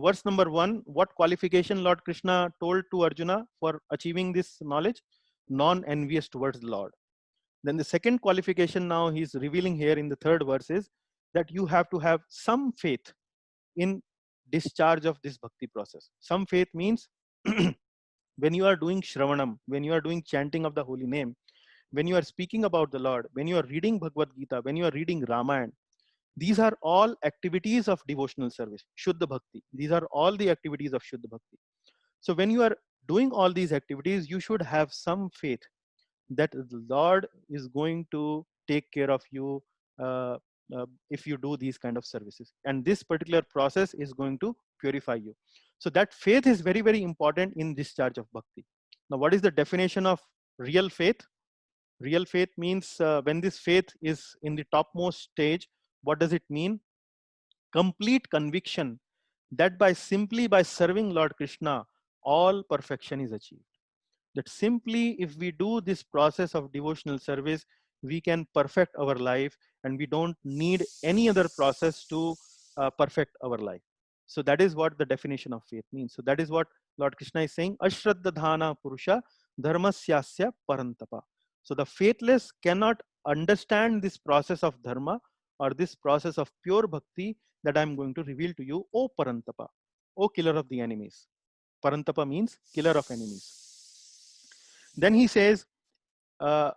verse number 1, what qualification Lord Krishna told to Arjuna for achieving this knowledge? Non-envious towards the Lord. Then the second qualification now he's revealing here in the third verse is that you have to have some faith in discharge of this bhakti process. Some faith means when you are doing Shravanam, when you are doing chanting of the holy name, when you are speaking about the Lord, when you are reading Bhagavad Gita, when you are reading Ramayana, These are all activities of devotional service, Shuddha Bhakti. These are all the activities of Shuddha Bhakti. So when you are doing all these activities, you should have some faith that the Lord is going to take care of you uh, if you do these kind of services. And this particular process is going to purify you. So that faith is very, very important in discharge of bhakti. Now, what is the definition of real faith? Real faith means when this faith is in the topmost stage, what does it mean? Complete conviction that simply by serving Lord Krishna, all perfection is achieved. That simply if we do this process of devotional service, we can perfect our life and we don't need any other process to perfect our life. So that is what the definition of faith means. So that is what Lord Krishna is saying, Ashraddha Dhana Purusha Dharmasyasya Parantapa. So the faithless cannot understand this process of dharma or this process of pure bhakti that I'm going to reveal to you, O Parantapa, O killer of the enemies. Parantapa means killer of enemies. Then he says,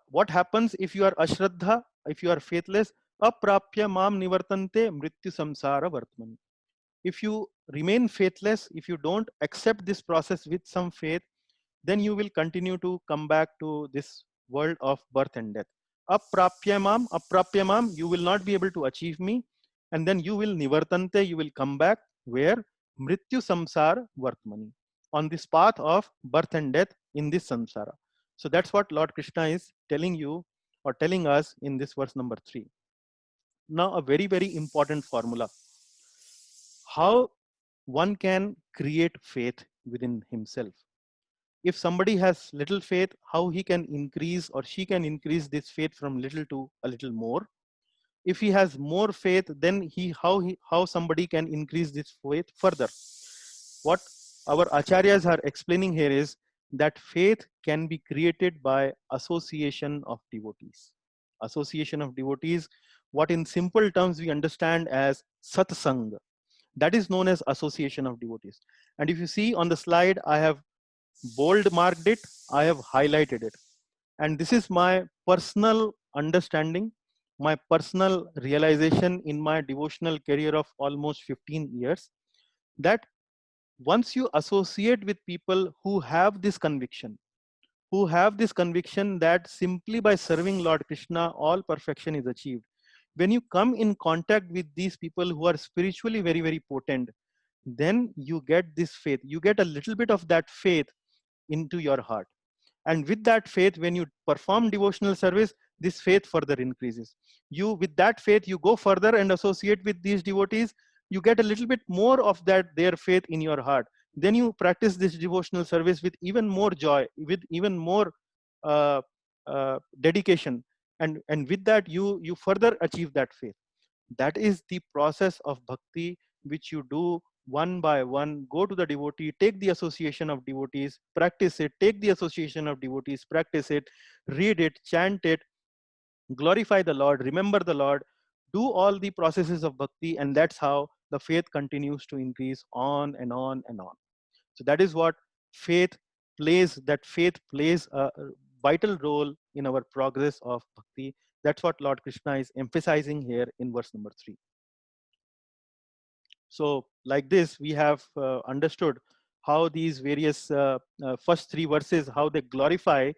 what happens if you are ashraddha, if you are faithless? Aprapya mam nivartante mrityu samsara vartmani. If you remain faithless, if you don't accept this process with some faith, then you will continue to come back to this world of birth and death. Aprapya mam, you will not be able to achieve me. And then you will nivartante, you will come back where? Mrityu samsara vartmani. On this path of birth and death in this samsara. So that's what Lord Krishna is telling you or telling us in this verse number 3. Now, a very, very important formula. How one can create faith within himself. If somebody has little faith, how he can increase or she can increase this faith from little to a little more. If he has more faith, then how somebody can increase this faith further. What our acharyas are explaining here is that faith can be created by association of devotees. Association of devotees, what in simple terms we understand as satsang, that is known as association of devotees. And if you see on the slide, I have bold marked it, I have highlighted it. And this is my personal understanding, my personal realization in my devotional career of almost 15 years, that once you associate with people who have this conviction, that simply by serving Lord Krishna, all perfection is achieved. When you come in contact with these people who are spiritually very, very potent, then you get this faith. You get a little bit of that faith into your heart. And with that faith, when you perform devotional service, this faith further increases. You, with that faith, you go further and associate with these devotees. You get a little bit more of that, their faith in your heart. Then you practice this devotional service with even more joy, with even more uh, dedication. And with that, you further achieve that faith. That is the process of bhakti, which you do one by one. Go to the devotee, take the association of devotees, practice it, take the association of devotees, practice it, read it, chant it, glorify the Lord, remember the Lord, do all the processes of bhakti, and that's how the faith continues to increase on and on and on. So that is what faith plays a vital role in our progress of bhakti. That's what Lord Krishna is emphasizing here in verse number 3. So like this, we have understood how these various first 3 verses, how they glorify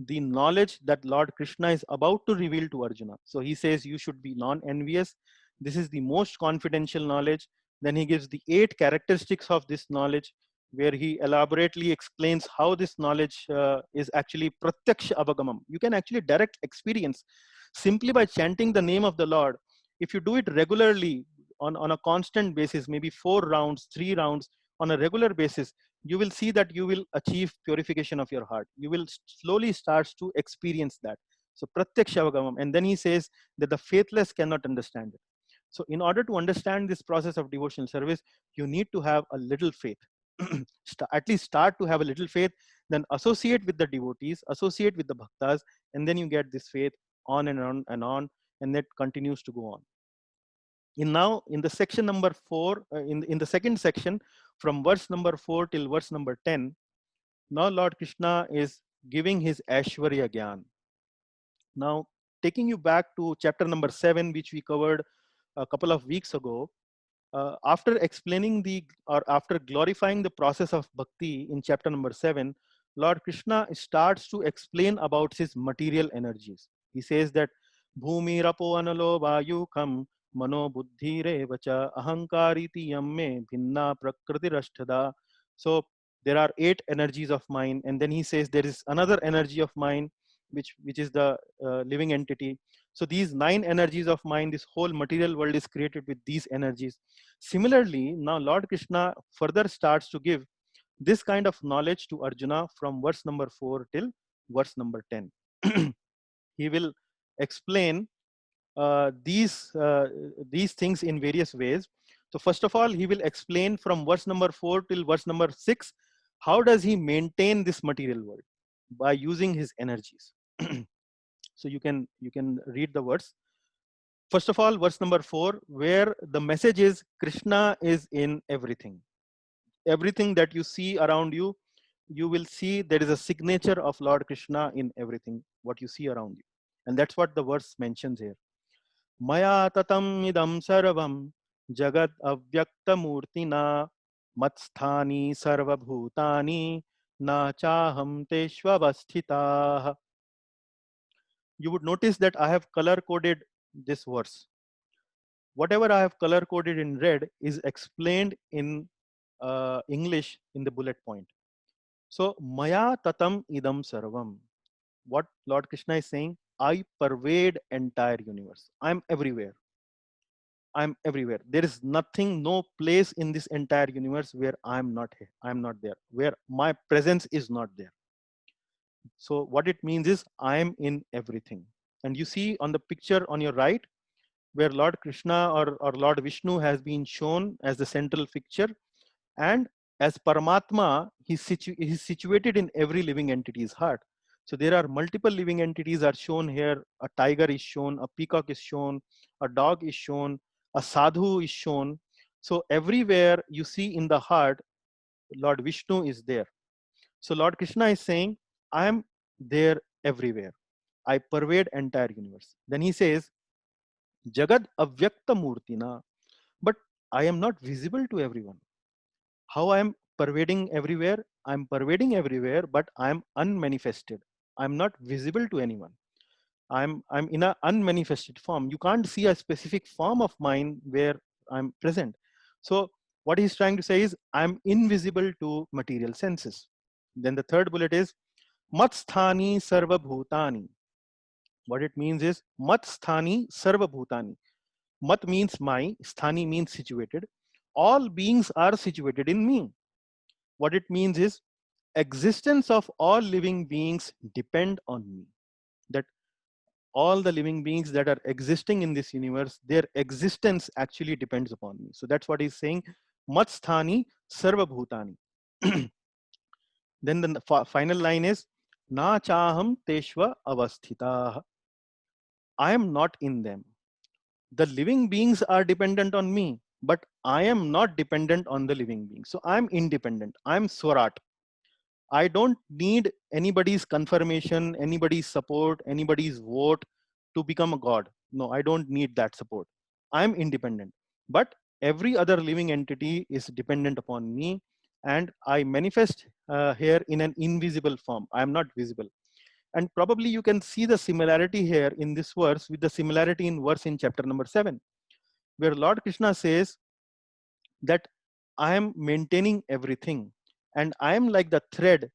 the knowledge that Lord Krishna is about to reveal to Arjuna. So he says you should be non-envious. This is the most confidential knowledge. Then he gives the 8 characteristics of this knowledge, where he elaborately explains how this knowledge is actually pratyaksha avagamam. You can actually direct experience simply by chanting the name of the Lord. If you do it regularly, on a constant basis, maybe 4 rounds, 3 rounds on a regular basis, you will see that you will achieve purification of your heart. You will slowly start to experience that. So pratyaksha, and then he says that the faithless cannot understand it. So in order to understand this process of devotional service, you need to have a little faith. At least start to have a little faith, then associate with the devotees, associate with the bhaktas, and then you get this faith on and on and on, and that continues to go on. Now in the section number 4, in the second section, from verse number 4 till verse number 10, now Lord Krishna is giving his Aishwarya Gyan. Now taking you back to chapter number 7, which we covered a couple of weeks ago, after explaining after glorifying the process of bhakti in chapter number 7, Lord Krishna starts to explain about his material energies. He says that Bhumi Rapo Analo Vayukam Mano Buddhi Revacha Ahankariti Yamme Bhinna Prakriti Rashtada. So there are 8 energies of mind, and then he says there is another energy of mind which is the living entity. So these 9 energies of mind, this whole material world is created with these energies. Similarly, now Lord Krishna further starts to give this kind of knowledge to Arjuna from verse number 4 till verse number 10. He will explain these things in various ways. So first of all, he will explain from verse number 4 till verse number 6, how does he maintain this material world by using his energies. So you can read the words. First of all, verse number 4, where the message is Krishna is in everything. Everything that you see around you, you will see there is a signature of Lord Krishna in everything, what you see around you. And that's what the verse mentions here. Maya tatam idam sarvam jagat avyakta murtina matsthani sarva bhutani na chaham teshvavasthitah. You would notice that I have color coded this verse. Whatever I have color coded in red is explained in English in the bullet point. So Maya tatam idam sarvam. What Lord Krishna is saying, I pervade entire universe. I'm everywhere. I'm everywhere. There is nothing, no place in this entire universe where I'm not here. I'm not there. Where my presence is not there. So what it means is I am in everything. And you see on the picture on your right, where Lord Krishna or Lord Vishnu has been shown as the central fixture, and as Paramatma, he's situated in every living entity's heart. So there are multiple living entities are shown here. A tiger is shown, a peacock is shown, a dog is shown, a sadhu is shown. So everywhere you see in the heart, Lord Vishnu is there. So Lord Krishna is saying, I am there everywhere. I pervade entire universe. Then he says, Jagad avyakta murtina, but I am not visible to everyone. How I am pervading everywhere? I'm pervading everywhere, but I'm unmanifested. I'm not visible to anyone. I'm in an unmanifested form. You can't see a specific form of mine where I'm present. So what he's trying to say is I'm invisible to material senses. Then the third bullet is Matsthani Sarva Bhutani. What it means is Matsthani Sarva Bhutani. Mat means my, Sthani means situated. All beings are situated in me. What it means is existence of all living beings depend on me. That all the living beings that are existing in this universe, their existence actually depends upon me. So that's what he's saying. Matsthani Sarva Bhutani. Then the final line is Na chaham teshva avasthita. I am not in them. The living beings are dependent on me, but I am not dependent on the living beings. So I'm independent. I'm Swarat. I don't need anybody's confirmation, anybody's support, anybody's vote to become a god. No, I don't need that support. I'm independent. But every other living entity is dependent upon me, and I manifest here in an invisible form. I'm not visible. And probably you can see the similarity here in this verse with the similarity in verse in chapter number 7, where Lord Krishna says that I am maintaining everything, and I am like the thread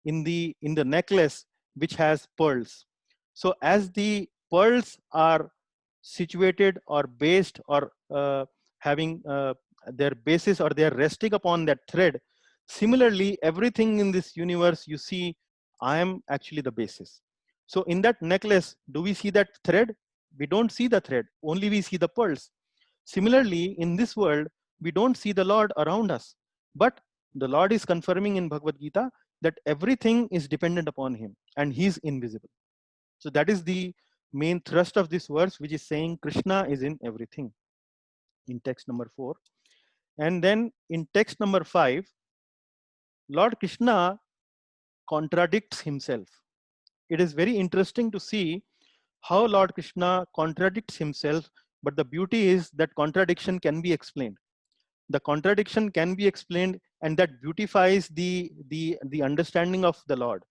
in the necklace which has pearls. So as the pearls are situated or based or having their basis, or they are resting upon that thread, similarly everything in this universe, you see, I am actually the basis. So in that necklace, do we see that thread? We don't see the thread, only we see the pearls. Similarly, in this world, we don't see the Lord around us, but the Lord is confirming in Bhagavad Gita that everything is dependent upon him and he's invisible. So that is the main thrust of this verse, which is saying Krishna is in everything, in text number 4. And then in text number 5, Lord Krishna contradicts himself. It is very interesting to see how Lord Krishna contradicts himself But the beauty is that contradiction can be explained. The contradiction can be explained, and that beautifies the understanding of the Lord.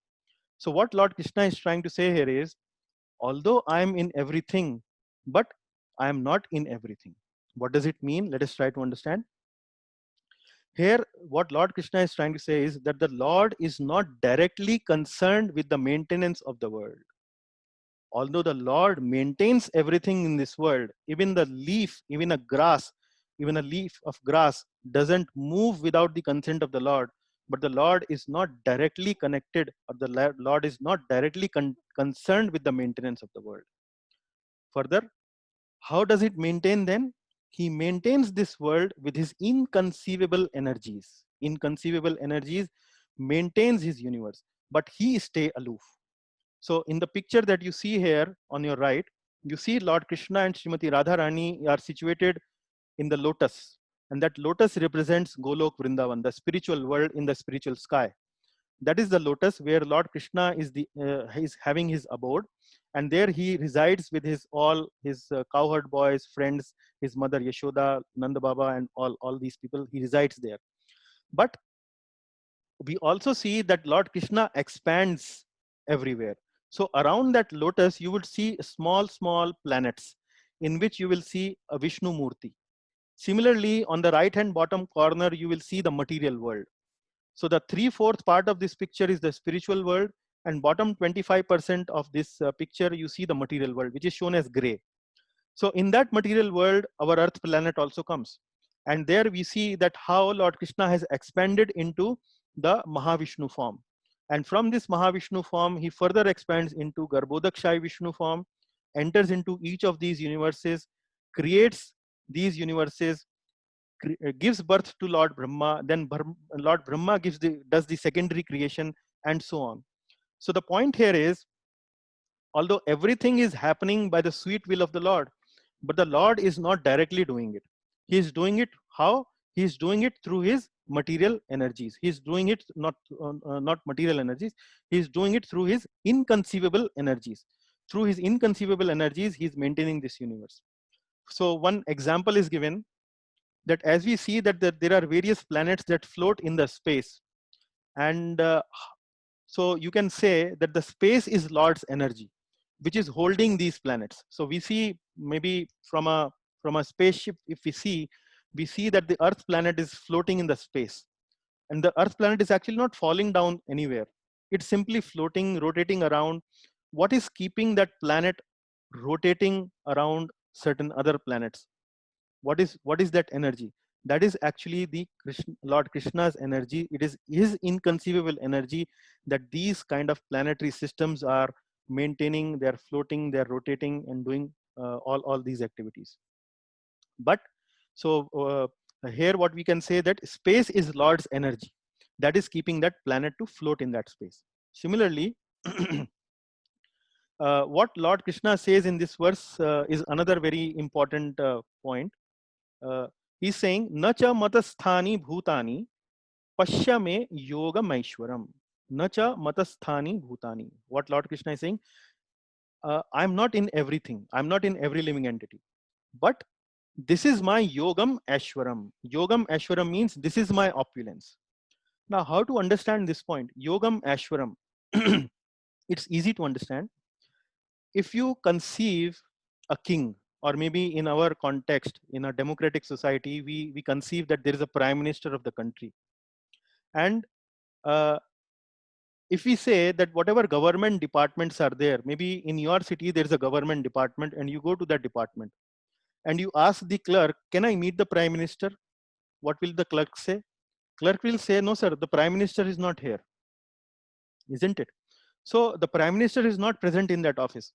So what Lord Krishna is trying to say here is, although I am in everything, but I am not in everything. What does it mean? Let us try to understand. Here, what Lord Krishna is trying to say is that the Lord is not directly concerned with the maintenance of the world. Although the Lord maintains everything in this world, even the leaf, even a grass, even a leaf of grass doesn't move without the consent of the Lord. But the Lord is not directly connected, or the Lord is not directly concerned with the maintenance of the world. Further, how does it maintain then? He maintains this world with his inconceivable energies. Inconceivable energies maintains his universe, but he stay aloof. So in the picture that you see here on your right, you see Lord Krishna and Srimati Radharani are situated in the lotus. And that lotus represents Golok Vrindavan, the spiritual world in the spiritual sky. That is the lotus where Lord Krishna is having his abode, and there he resides with all his cowherd boys, friends, his mother Yashoda, Nanda Baba, and all these people. He resides there. But we also see that Lord Krishna expands everywhere. So around that lotus, you would see small planets in which you will see a Vishnu Murti. Similarly, on the right hand bottom corner, you will see the material world. So the 3/4 part of this picture is the spiritual world, and bottom 25% of this picture, you see the material world, which is shown as gray. So in that material world, our Earth planet also comes. And there we see that how Lord Krishna has expanded into the Mahavishnu form. And from this Mahavishnu form, he further expands into Garbhodakshayi Vishnu form, enters into each of these universes, creates these universes, gives birth to Lord Brahma, then Lord Brahma does the secondary creation, and so on. So the point here is, although everything is happening by the sweet will of the Lord, but the Lord is not directly doing it. He is doing it how? He is doing it through his material energies. He is doing it not material energies. He is doing it through his inconceivable energies. Through his inconceivable energies, he is maintaining this universe. So one example is given, that as we see that there are various planets that float in the space, and so you can say that the space is Lord's energy, which is holding these planets. So we see, maybe from a spaceship, if we see that the Earth planet is floating in the space, and the Earth planet is actually not falling down anywhere. It's simply floating, rotating around. What is keeping that planet rotating around certain other planets? What is that energy? That is actually the Lord Krishna's energy. It is his inconceivable energy that these kind of planetary systems are maintaining. They're floating, they're rotating, and doing all these activities. But so here what we can say, that space is Lord's energy that is keeping that planet to float in that space. Similarly, what Lord Krishna says in this verse is another very important point. uh, he's saying, Nacha matasthani bhutani pashya me yoga maishwaram. Nacha matasthani bhutani. What Lord Krishna is saying, I'm not in everything. I'm not in every living entity. But this is my yogam ashwaram. Yogam ashwaram means this is my opulence. Now, how to understand this point? Yogam ashwaram. It's easy to understand. If you conceive a king, or maybe in our context, in a democratic society, we conceive that there is a prime minister of the country. And uh, if we say that whatever government departments are there, maybe in your city, there is a government department, and you go to that department and you ask the clerk, can I meet the prime minister? What will the clerk say? Clerk will say, no, sir, the prime minister is not here, isn't it? So the prime minister is not present in that office.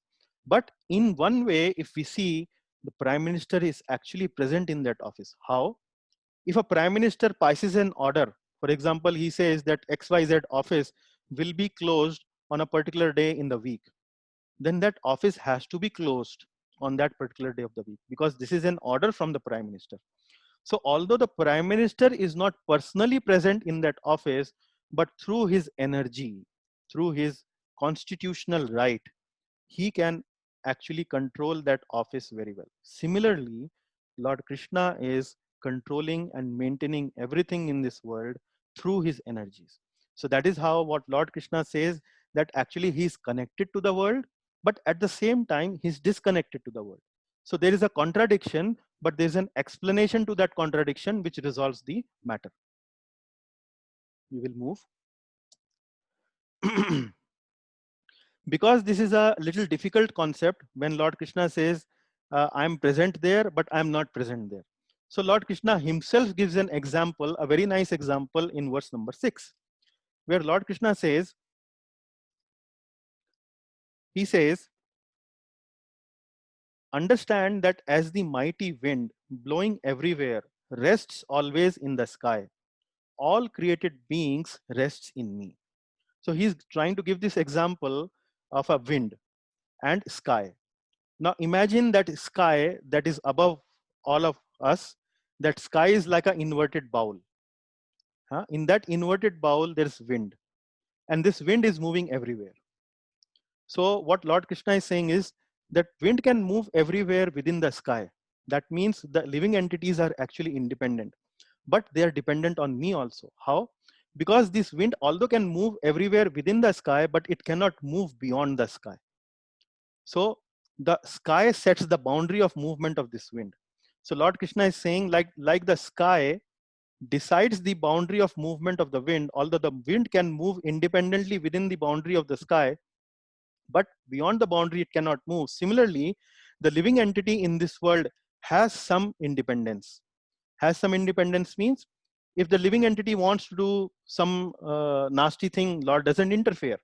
But in one way, if we see, the prime minister is actually present in that office. How? If a prime minister passes an order, for example, he says that XYZ office will be closed on a particular day in the week, then that office has to be closed on that particular day of the week, because this is an order from the prime minister. So although the prime minister is not personally present in that office, but through his energy, through his constitutional right, he can actually control that office very well. Similarly, Lord Krishna is controlling and maintaining everything in this world through his energies. So that is how what Lord Krishna says, that actually he is connected to the world, but at the same time he's disconnected to the world. So there is a contradiction, but there's an explanation to that contradiction which resolves the matter. We will move. Because this is a little difficult concept when Lord Krishna says, I'm present there, but I'm not present there. So Lord Krishna himself gives an example, a very nice example in verse number 6, where Lord Krishna says, he says, understand that as the mighty wind blowing everywhere rests always in the sky, all created beings rests in me. So he's trying to give this example of a wind and sky. Now imagine that sky that is above all of us. That sky is like an inverted bowl. In that inverted bowl, there's wind, and this wind is moving everywhere. So what Lord Krishna is saying is that wind can move everywhere within the sky. That means the living entities are actually independent, but they are dependent on me also. How? Because this wind, although can move everywhere within the sky, but it cannot move beyond the sky. So the sky sets the boundary of movement of this wind. So Lord Krishna is saying, like the sky decides the boundary of movement of the wind, although the wind can move independently within the boundary of the sky, but beyond the boundary it cannot move. Similarly, the living entity in this world has some independence. Has some independence means if the living entity wants to do some nasty thing, Lord doesn't interfere.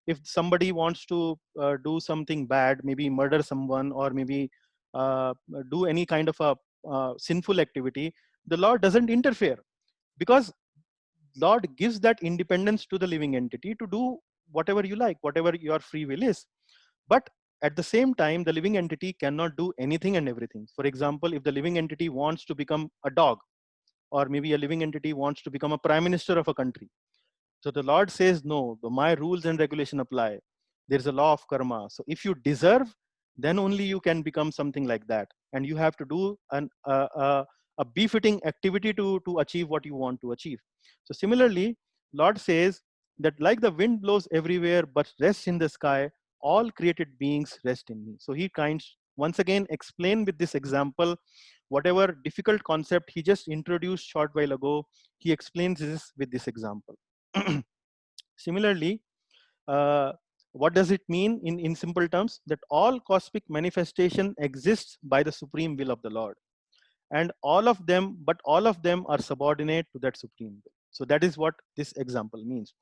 If somebody wants to do something bad, maybe murder someone, or maybe do any kind of a sinful activity, the Lord doesn't interfere, because Lord gives that independence to the living entity to do whatever you like, whatever your free will is. But at the same time, the living entity cannot do anything and everything. For example, if the living entity wants to become a dog, or maybe a living entity wants to become a prime minister of a country, so the Lord says, no, my rules and regulation apply. There's a law of karma. So if you deserve, then only you can become something like that. And you have to do a befitting activity to achieve what you want to achieve. So similarly, Lord says that like the wind blows everywhere, but rests in the sky, all created beings rest in me. So he once again explain with this example, whatever difficult concept he just introduced short while ago, he explains this with this example. Similarly, what does it mean in simple terms? That all cosmic manifestation exists by the supreme will of the Lord. And all of them, but all of them are subordinate to that supreme will. So that is what this example means.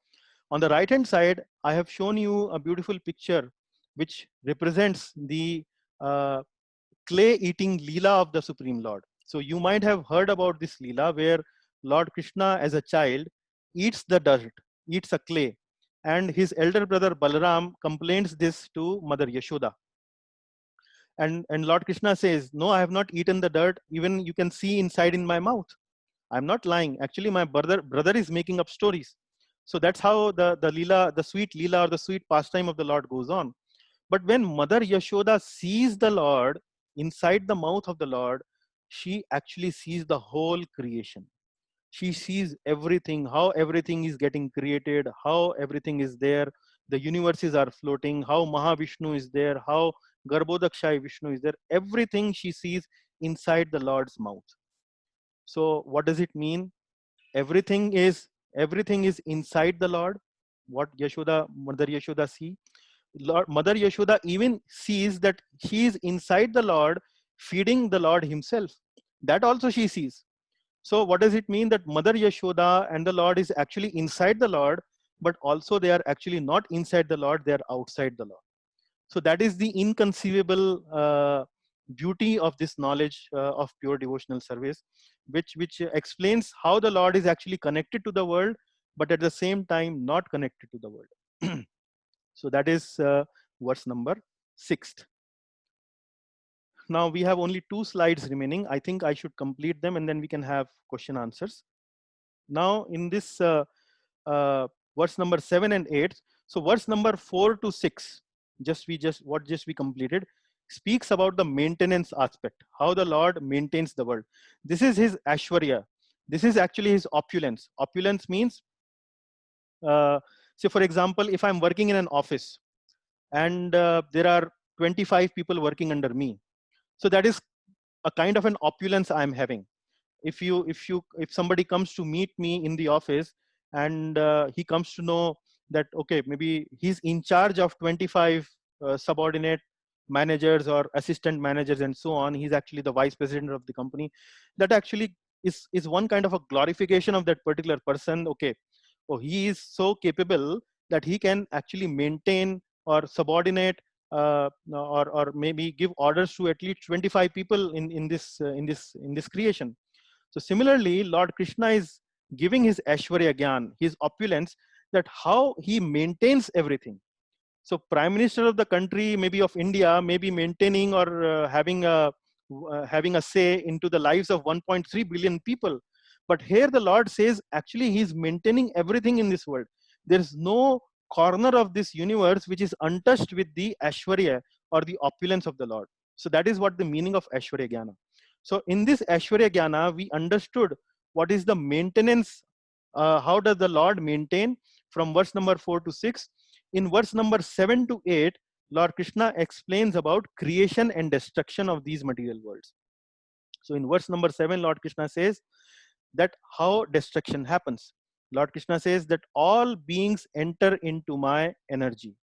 On the right hand side, I have shown you a beautiful picture which represents the clay eating Leela of the Supreme Lord. So you might have heard about this Leela where Lord Krishna as a child eats the dirt, eats a clay, and his elder brother Balaram complains this to Mother Yashoda. And Lord Krishna says, no, I have not eaten the dirt. Even you can see inside in my mouth. I'm not lying. Actually, my brother is making up stories. So that's how the Leela, the sweet Leela or the sweet pastime of the Lord goes on. But when Mother Yashoda sees the Lord inside the mouth of the Lord, she actually sees the whole creation. She sees everything, how everything is getting created, how everything is there, the universes are floating, how Mahavishnu is there, how Garbhodakshai Vishnu is there. Everything she sees inside the Lord's mouth. So what does it mean? Everything is inside the Lord. What Mother Yashoda see? Mother Yashoda even sees that she is inside the Lord, feeding the Lord himself. That also she sees. So what does it mean? That Mother Yashoda and the Lord is actually inside the Lord, but also they are actually not inside the Lord, they are outside the Lord. So that is the inconceivable beauty of this knowledge of pure devotional service, which explains how the Lord is actually connected to the world, but at the same time not connected to the world. So that is verse number 6. Now we have only 2 slides remaining. I think I should complete them and then we can have question answers. Now in this verse number 7 and 8, so verse number 4 to 6, what just we completed, speaks about the maintenance aspect, how the Lord maintains the world. This is his Ashwarya. This is actually his opulence. Opulence means, say for example, if I'm working in an office and there are 25 people working under me, so that is a kind of an opulence I'm having. If somebody comes to meet me in the office and he comes to know that okay, maybe he's in charge of 25 subordinate managers or assistant managers and so on, he's actually the vice president of the company, that actually is one kind of a glorification of that particular person. Okay, oh, he is so capable that he can actually maintain or subordinate or maybe give orders to at least 25 people in this creation. So similarly, Lord Krishna is giving his Aishwarya Gyan, his opulence, that how he maintains everything. So Prime Minister of the country, maybe of India, may be maintaining or having a say into the lives of 1.3 billion people. But here the Lord says, actually, he's maintaining everything in this world. There is no corner of this universe which is untouched with the Aishwarya or the opulence of the Lord. So that is what the meaning of Aishwarya Jnana. So in this Aishwarya Jnana, we understood what is the maintenance, how does the Lord maintain from verse number 4 to 6. In verse number 7 to 8, Lord Krishna explains about creation and destruction of these material worlds. So in verse number 7, Lord Krishna says that how destruction happens. Lord Krishna says that all beings enter into my energy.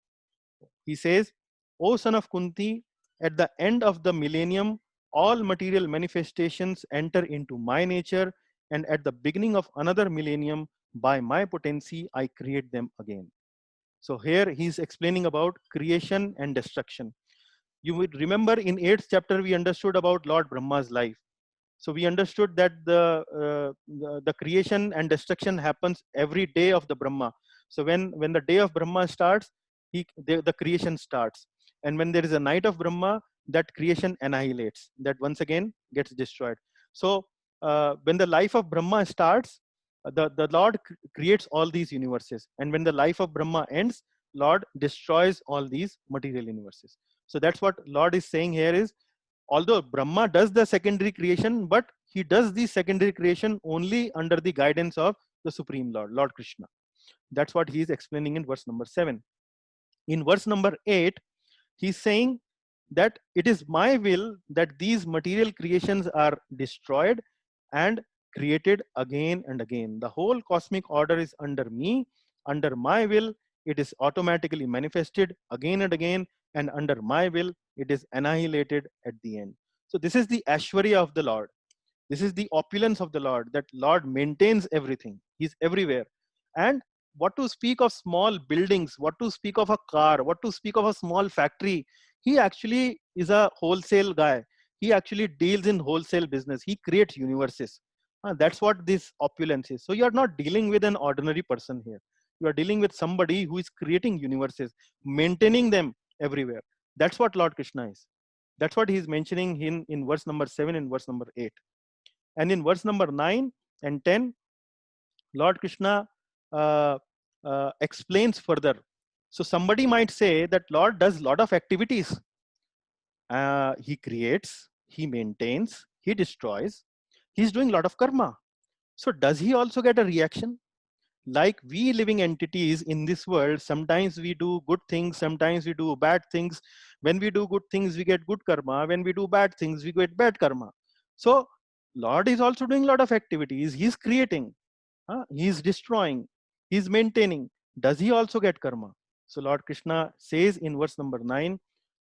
He says, O son of Kunti, at the end of the millennium, all material manifestations enter into my nature, and at the beginning of another millennium, by my potency, I create them again. So here he's explaining about creation and destruction. You would remember in 8th chapter, we understood about Lord Brahma's life. So we understood that the creation and destruction happens every day of the Brahma. So when the day of Brahma starts, the creation starts. And when there is a night of Brahma, that creation annihilates, that once again gets destroyed. So when the life of Brahma starts, the Lord creates all these universes. And when the life of Brahma ends, Lord destroys all these material universes. So that's what Lord is saying here is, although Brahma does the secondary creation, but he does the secondary creation only under the guidance of the Supreme Lord, Lord Krishna. That's what he is explaining in verse number 7. In verse number 8, he's saying that it is my will that these material creations are destroyed and created again and again. The whole cosmic order is under me, under my will. It is automatically manifested again and again, and under my will, it is annihilated at the end. So this is the Ashwarya of the Lord. This is the opulence of the Lord, that Lord maintains everything. He's everywhere. And what to speak of small buildings, what to speak of a car, what to speak of a small factory. He actually is a wholesale guy. He actually deals in wholesale business. He creates universes. That's what this opulence is. So you're not dealing with an ordinary person here. You are dealing with somebody who is creating universes, maintaining them everywhere. That's what Lord Krishna is. That's what he's mentioning in verse number 7 and verse number 8. And in verse number 9 and 10, Lord Krishna explains further. So somebody might say that Lord does a lot of activities. He creates, he maintains, he destroys. He's doing a lot of karma. So does he also get a reaction? Like we living entities in this world, sometimes we do good things, sometimes we do bad things. When we do good things, we get good karma. When we do bad things, we get bad karma. So Lord is also doing a lot of activities. He's creating, he's destroying, he's maintaining. Does he also get karma? So Lord Krishna says in verse number 9,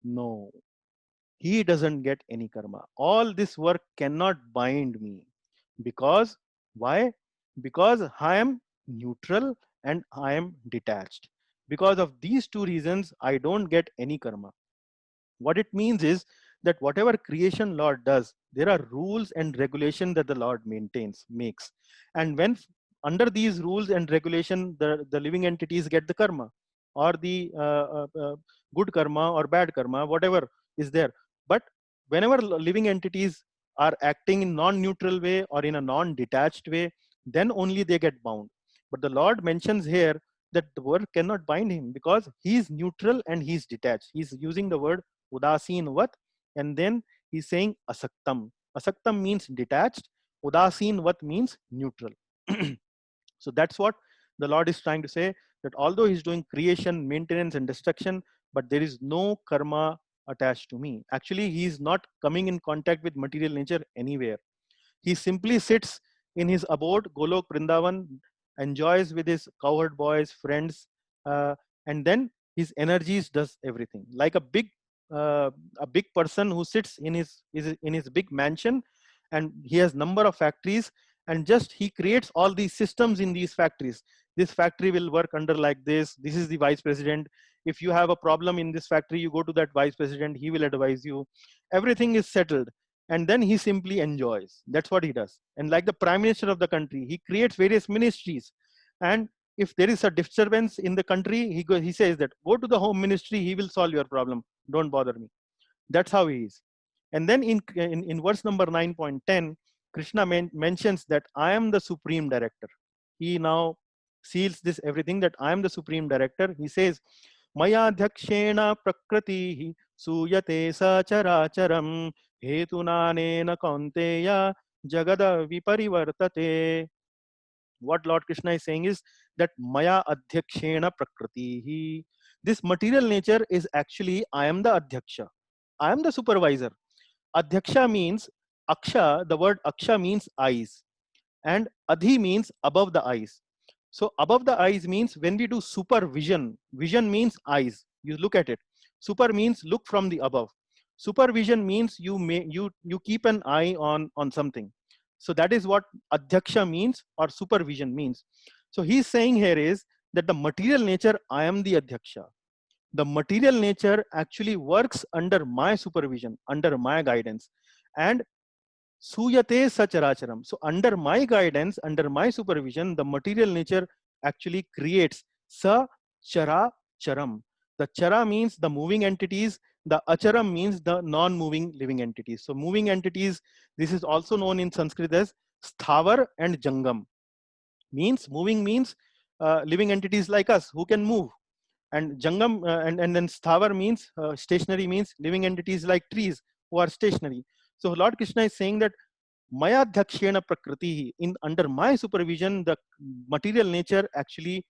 no, he doesn't get any karma. All this work cannot bind me. Because why? Because I am neutral and I am detached. Because of these two reasons, I don't get any karma. What it means is that whatever creation Lord does, there are rules and regulations that the Lord makes. And when under these rules and regulation, the living entities get the karma or the good karma or bad karma, whatever is there. But whenever living entities are acting in non-neutral way or in a non-detached way, then only they get bound. But the Lord mentions here that the word cannot bind him because he is neutral and he is detached. He's using the word udasinvat, and then he's saying asaktam. Asaktam means detached, udasinvat means neutral. So that's what the Lord is trying to say, that although he's doing creation, maintenance, and destruction, but there is no karma attached to me. Actually, he is not coming in contact with material nature anywhere. He simply sits in his abode, Golok Vrindavan, enjoys with his cowherd boys, friends, uh, and then his energies does everything. Like a big person who sits in his big mansion, and he has number of factories, and just he creates all these systems in these factories. This factory will work under like this. This is the vice president. If you have a problem in this factory, you go to that vice president. He will advise you. Everything is settled, and then he simply enjoys. That's what he does. And like the prime minister of the country, he creates various ministries, and if there is a disturbance in the country, he says that go to the home ministry, he will solve your problem, don't bother me. That's how he is. And then in verse number 9.10, Krishna mentions that I am the supreme director. He now seals this everything, that I am the supreme director. He says, Maya dhakshena prakriti suyate sacharacharam hetunanena kaunteya jagada viparivartate. What Lord Krishna is saying is that Maya adhyakshena prakriti. This material nature is actually, I am the adhyaksha. I am the supervisor. Adhyaksha means aksha, the word aksha means eyes, and adhi means above the eyes. So above the eyes means when we do supervision, vision means eyes. You look at it. Super means look from the above. Supervision means you keep an eye on something. So that is what adhyaksha means, or supervision means. So he's saying here is that the material nature, I am the adhyaksha. The material nature actually works under my supervision, under my guidance, and suyate sacharacharam. So under my guidance, under my supervision, the material nature actually creates sa chara charam. The chara means the moving entities, the acharam means the non-moving living entities. So moving entities, this is also known in Sanskrit as sthavar and jangam. Means moving means living entities like us who can move, and jangam and then sthavar means stationary, means living entities like trees who are stationary. So Lord Krishna is saying that Maya dhakshena prakriti, in under my supervision, the material nature actually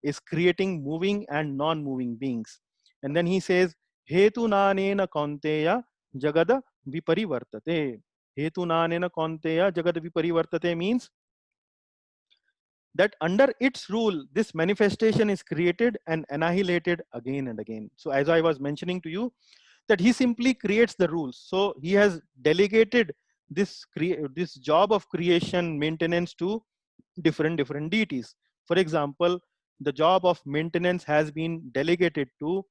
is creating moving and non-moving beings. And then he says, Hetu nanena kaunteya jagada viparivartate. Hetu nanena kaunteya jagada viparivartate means that under its rule, this manifestation is created and annihilated again and again. So as I was mentioning to you, that he simply creates the rules. So he has delegated this job of creation, maintenance to different deities. For example, the job of maintenance has been delegated to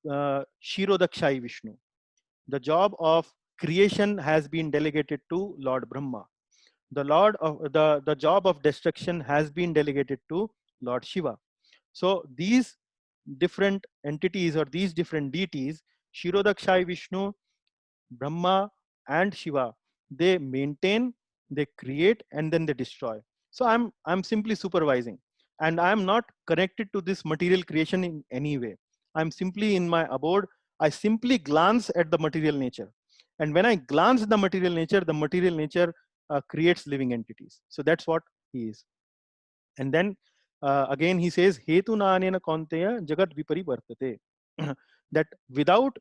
Shirodakshai Vishnu. The job of creation has been delegated to Lord Brahma. The job of destruction has been delegated to Lord Shiva. So these different entities or these different deities, Shirodakshai Vishnu, Brahma, and Shiva, they maintain, they create, and then they destroy. So I'm simply supervising, and I'm not connected to this material creation in any way. I'm simply in my abode. I simply glance at the material nature, and when I glance at the material nature creates living entities. So that's what he is. And then again he says, Hetu nanena kaunteya jagat viparivartate. That without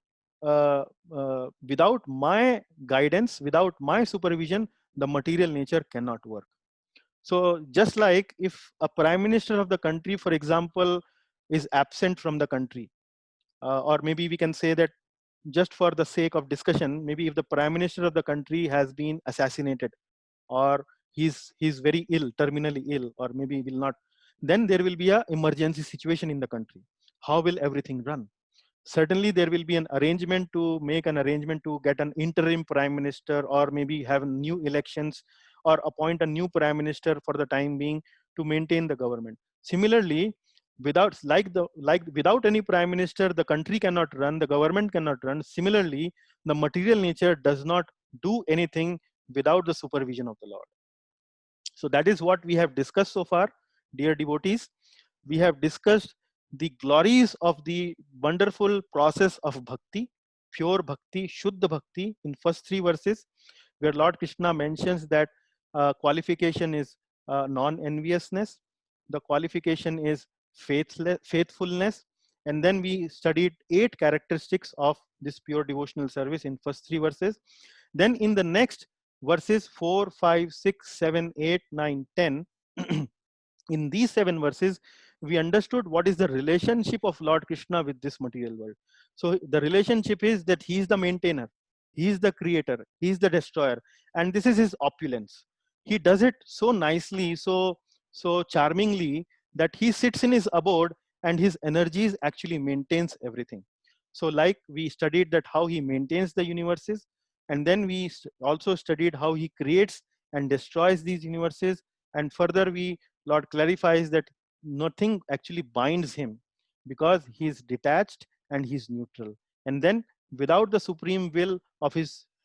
my guidance, without my supervision, the material nature cannot work. So just like if a prime minister of the country, for example, is absent from the country, or maybe we can say that just for the sake of discussion, maybe if the prime minister of the country has been assassinated, or he's very ill, terminally ill, or maybe will not, then there will be a emergency situation in the country. How will everything run? Certainly there will be an arrangement to make an arrangement to get an interim prime minister, or maybe have new elections, or appoint a new prime minister for the time being to maintain the government. Similarly, without any prime minister, the country cannot run, the government cannot run. Similarly, the material nature does not do anything without the supervision of the Lord. So that is what we have discussed so far, dear devotees. we have discussed the glories of the wonderful process of bhakti, pure bhakti, shuddha bhakti in first 3 verses, where Lord Krishna mentions that qualification is non-enviousness, the qualification is faithfulness, and then we studied 8 characteristics of this pure devotional service in first 3 verses. Then in the next verses 4, 5, 6, 7, 8, 9, 10, in these 7 verses, we understood what is the relationship of Lord Krishna with this material world. So the relationship is that he is the maintainer, he is the creator, he is the destroyer, and this is his opulence. He does it so nicely, so charmingly, that he sits in his abode and his energies actually maintains everything. So like we studied that how he maintains the universes, and then we also studied how he creates and destroys these universes, and further Lord clarifies that nothing actually binds him because he is detached and he's neutral. And then without the supreme will of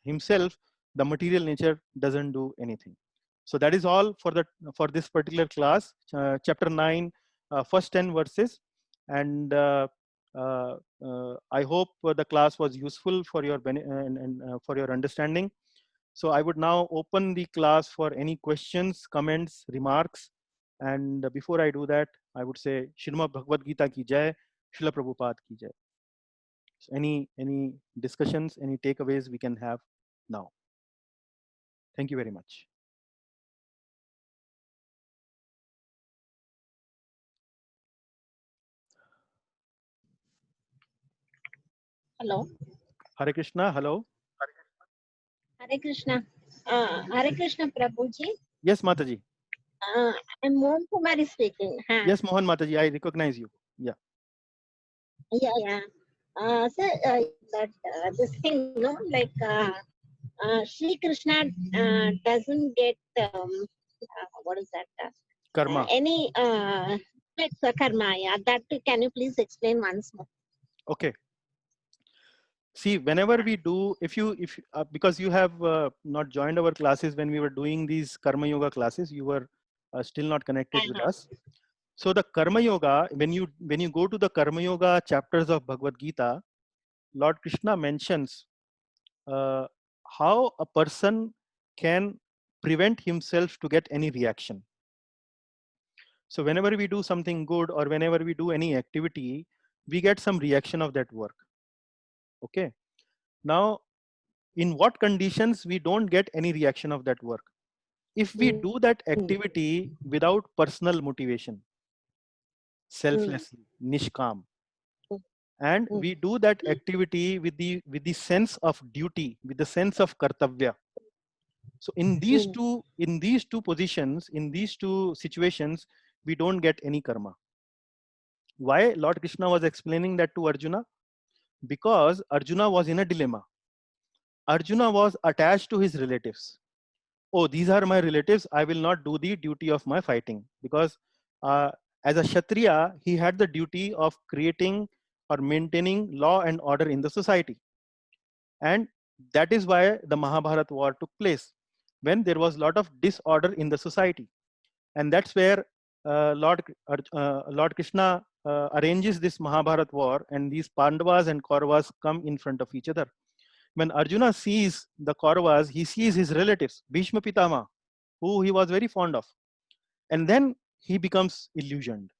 himself, the material nature doesn't do anything. So that is all for this particular class, chapter 9, first 10 verses. And I hope the class was useful for your for your understanding. So I would now open the class for any questions, comments, remarks. And before I do that, I would say Srimad Bhagavad Gita ki jai, Srila Prabhupada ki jai. So any discussions, any takeaways we can have now. Thank you very much. Hello. Hare Krishna, hello. Hare Krishna. Hare Krishna Prabhuji. Yes, Mataji. I'm Mohan Kumari speaking. Yes, Mohan Mataji, I recognize you. Yeah. Yeah. So that this thing, no, like Shri Krishna doesn't get what is that? Karma. Any like karma. Yeah, that can you please explain once more? Okay. See, whenever we do, if because you have not joined our classes when we were doing these Karma Yoga classes, you were still not connected with us. So the Karma Yoga, when you go to the Karma Yoga chapters of Bhagavad Gita, Lord Krishna mentions how a person can prevent himself to get any reaction. So whenever we do something good or whenever we do any activity, we get some reaction of that work. Okay. Now, in what conditions we don't get any reaction of that work? If we do that activity without personal motivation, selflessly, nishkam, and we do that activity with the sense of duty, with the sense of kartavya. So in these two positions, in these two situations, we don't get any karma. Why Lord Krishna was explaining that to Arjuna? Because Arjuna was in a dilemma. Arjuna was attached to his relatives. Oh, these are my relatives, I will not do the duty of my fighting. Because as a Kshatriya, he had the duty of creating or maintaining law and order in the society. And that is why the Mahabharata war took place, when there was a lot of disorder in the society. And that's where Lord Krishna arranges this Mahabharata war, and these Pandavas and Kauravas come in front of each other. When Arjuna sees the Kauravas, he sees his relatives, Bhishma Pitama, who he was very fond of. And then he becomes illusioned.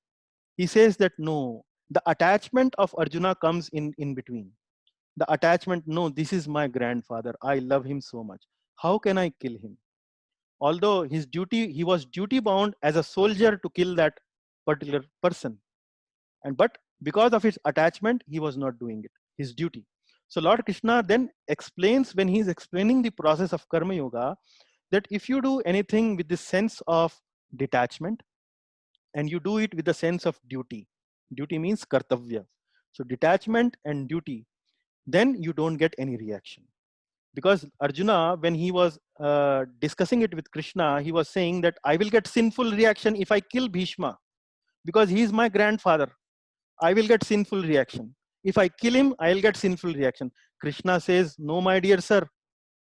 He says that no, the attachment of Arjuna comes in between. The attachment, no, this is my grandfather, I love him so much. How can I kill him? Although his duty, he was duty bound as a soldier to kill that particular person. But because of his attachment, he was not doing it, his duty. So Lord Krishna then explains, when he's explaining the process of Karma Yoga, that if you do anything with the sense of detachment, and you do it with the sense of duty, duty means kartavya. So detachment and duty, then you don't get any reaction. Because Arjuna, when he was discussing it with Krishna, he was saying that I will get sinful reaction if I kill Bhishma, because he is my grandfather. I will get sinful reaction. If I kill him, I'll get sinful reaction. Krishna says, no, my dear sir,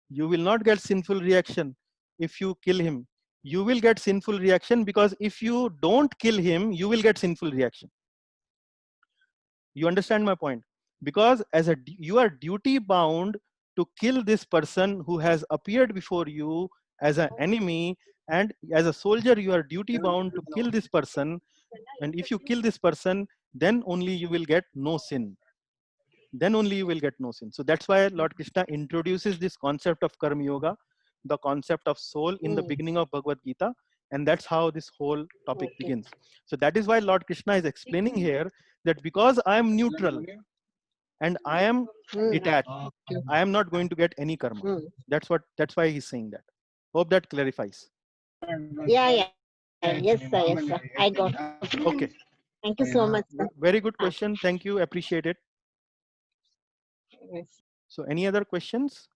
you will not get sinful reaction if you kill him. you will get sinful reaction, because if you don't kill him, you will get sinful reaction. You understand my point? Because you are duty bound to kill this person who has appeared before you as an enemy, and as a soldier you are duty bound to kill this person, and if you kill this person, then only you will get no sin. Then only you will get no sin. So that's why Lord Krishna introduces this concept of Karma Yoga, the concept of soul, in the beginning of Bhagavad Gita, and that's how this whole topic begins. So that is why Lord Krishna is explaining here that because I am neutral and I am detached, I am not going to get any karma. That's why he's saying that. Hope that clarifies. Yeah. Yes, sir. I got it. Okay. Thank you so much, sir. Very good question. Thank you. Appreciate it. Yes. So any other questions?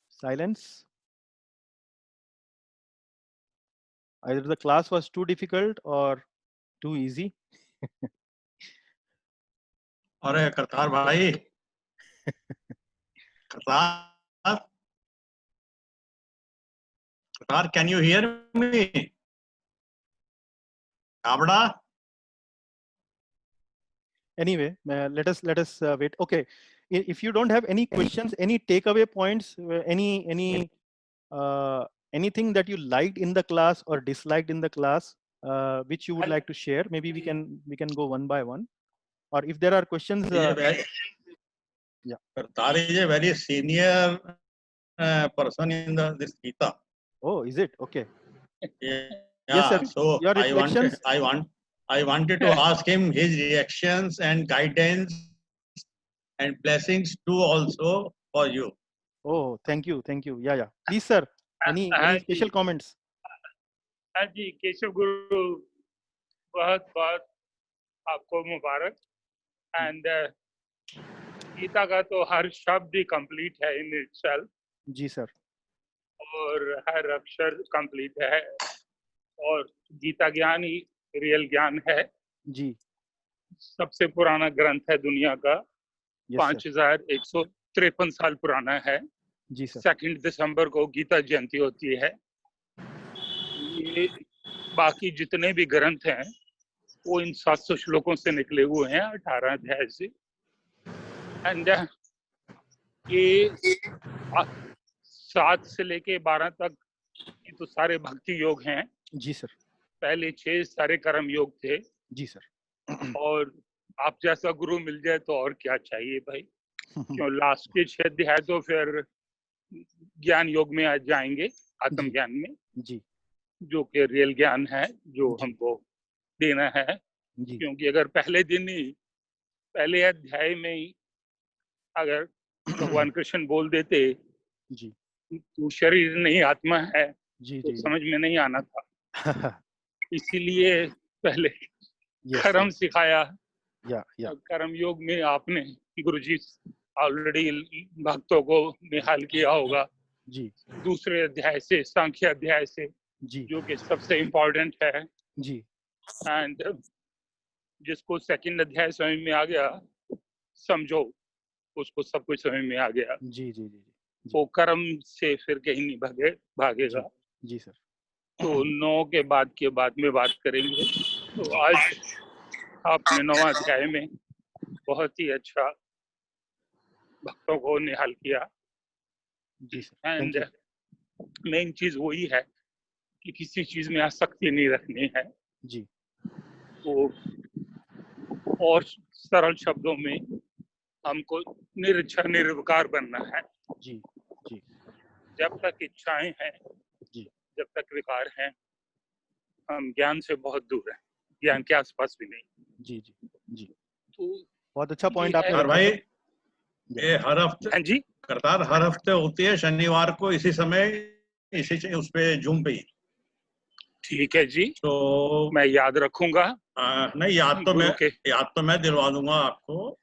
Silence. Either the class was too difficult or too easy. अरे करतार भाई, Kartar, can you hear me? Kabda? Anyway, let us wait. Okay, if you don't have any questions, any takeaway points, anything that you liked in the class or disliked in the class, which you would like to share, maybe we can go one by one. Or if there are questions, yeah. Kartar is a very senior person in this Gita. Oh, is it? Okay. Yeah. Yes, sir. So Your reflections? I wanted to ask him his reactions and guidance and blessings too also for you. Oh, thank you. Yeah. Please, sir. Any special comments? हाँ जी, केशव गुरु बहुत बहुत आपको मुबारक। And Gita का तो हर शब्द ही complete है in itself. Ji sir. और हर अक्षर कंप्लीट है, और गीता ज्ञान ही रियल ज्ञान है जी। सबसे पुराना ग्रंथ है दुनिया का। 5153 साल पुराना है जी सर। 2 दिसंबर को गीता जयंती होती है। ये बाकी जितने भी ग्रंथ हैं वो इन 700 श्लोकों से निकले हुए हैं, 18 अध्याय से। एंड ये 7 से लेके 12 तक ये तो सारे भक्ति योग हैं। जी सर। पहले 6 सारे कर्म योग थे। जी सर। और आप जैसा गुरु मिल जाए तो और क्या चाहिए भाई। क्यों लास्ट के 6 अध्याय तो फिर ज्ञान योग में आ जाएंगे, आत्म ज्ञान में जी, जो कि रियल ज्ञान है जो हमको देना है जी। क्योंकि अगर पहले दिन ही पहले अध्याय में ही अगर भगवान कृष्ण बोल देते जी तू शरीर नहीं आत्मा है जी तो जी समझ में नहीं आना था। इसीलिए पहले कर्म सिखाया। या कर्म योग में आपने गुरुजी ऑलरेडी भक्तों को निहाल किया होगा जी। दूसरे अध्याय से, सांख्य अध्याय से जी, जो कि सबसे इम्पोर्टेंट है जी। एंड जिसको सेकंड अध्याय समझ में आ गया समझो उसको सब कुछ समझ में आ गया। जी जी जी। वो कर्म से फिर कहीं नहीं भागेगा। जी सर। तो 9 के बाद में बात करेंगे। तो आज आपने 9वां अध्याय में बहुत ही अच्छा भक्तों को निहाल किया। जी सर। एंड मेन चीज वही है कि किसी चीज में आसक्ति नहीं रखनी है। जी। तो और सरल शब्दों में हमको निरक्षर निर्विकार बनना है। जी जी। जब तक इच्छाएं हैं, जी, जब तक विकार हैं, हम ज्ञान से बहुत दूर हैं, ज्ञान के आसपास भी नहीं। जी जी जी। तो बहुत अच्छा पॉइंट आपने और रखा भाई सर। ये हर हफ्ते हाँ जी करतार हर हफ्ते होती है शनिवार को इसी समय इसी उस पे जूम पे ही। ठीक है जी, तो मैं याद रखूंगा। नहीं याद तो मैं दिलवा दूंगा आपको।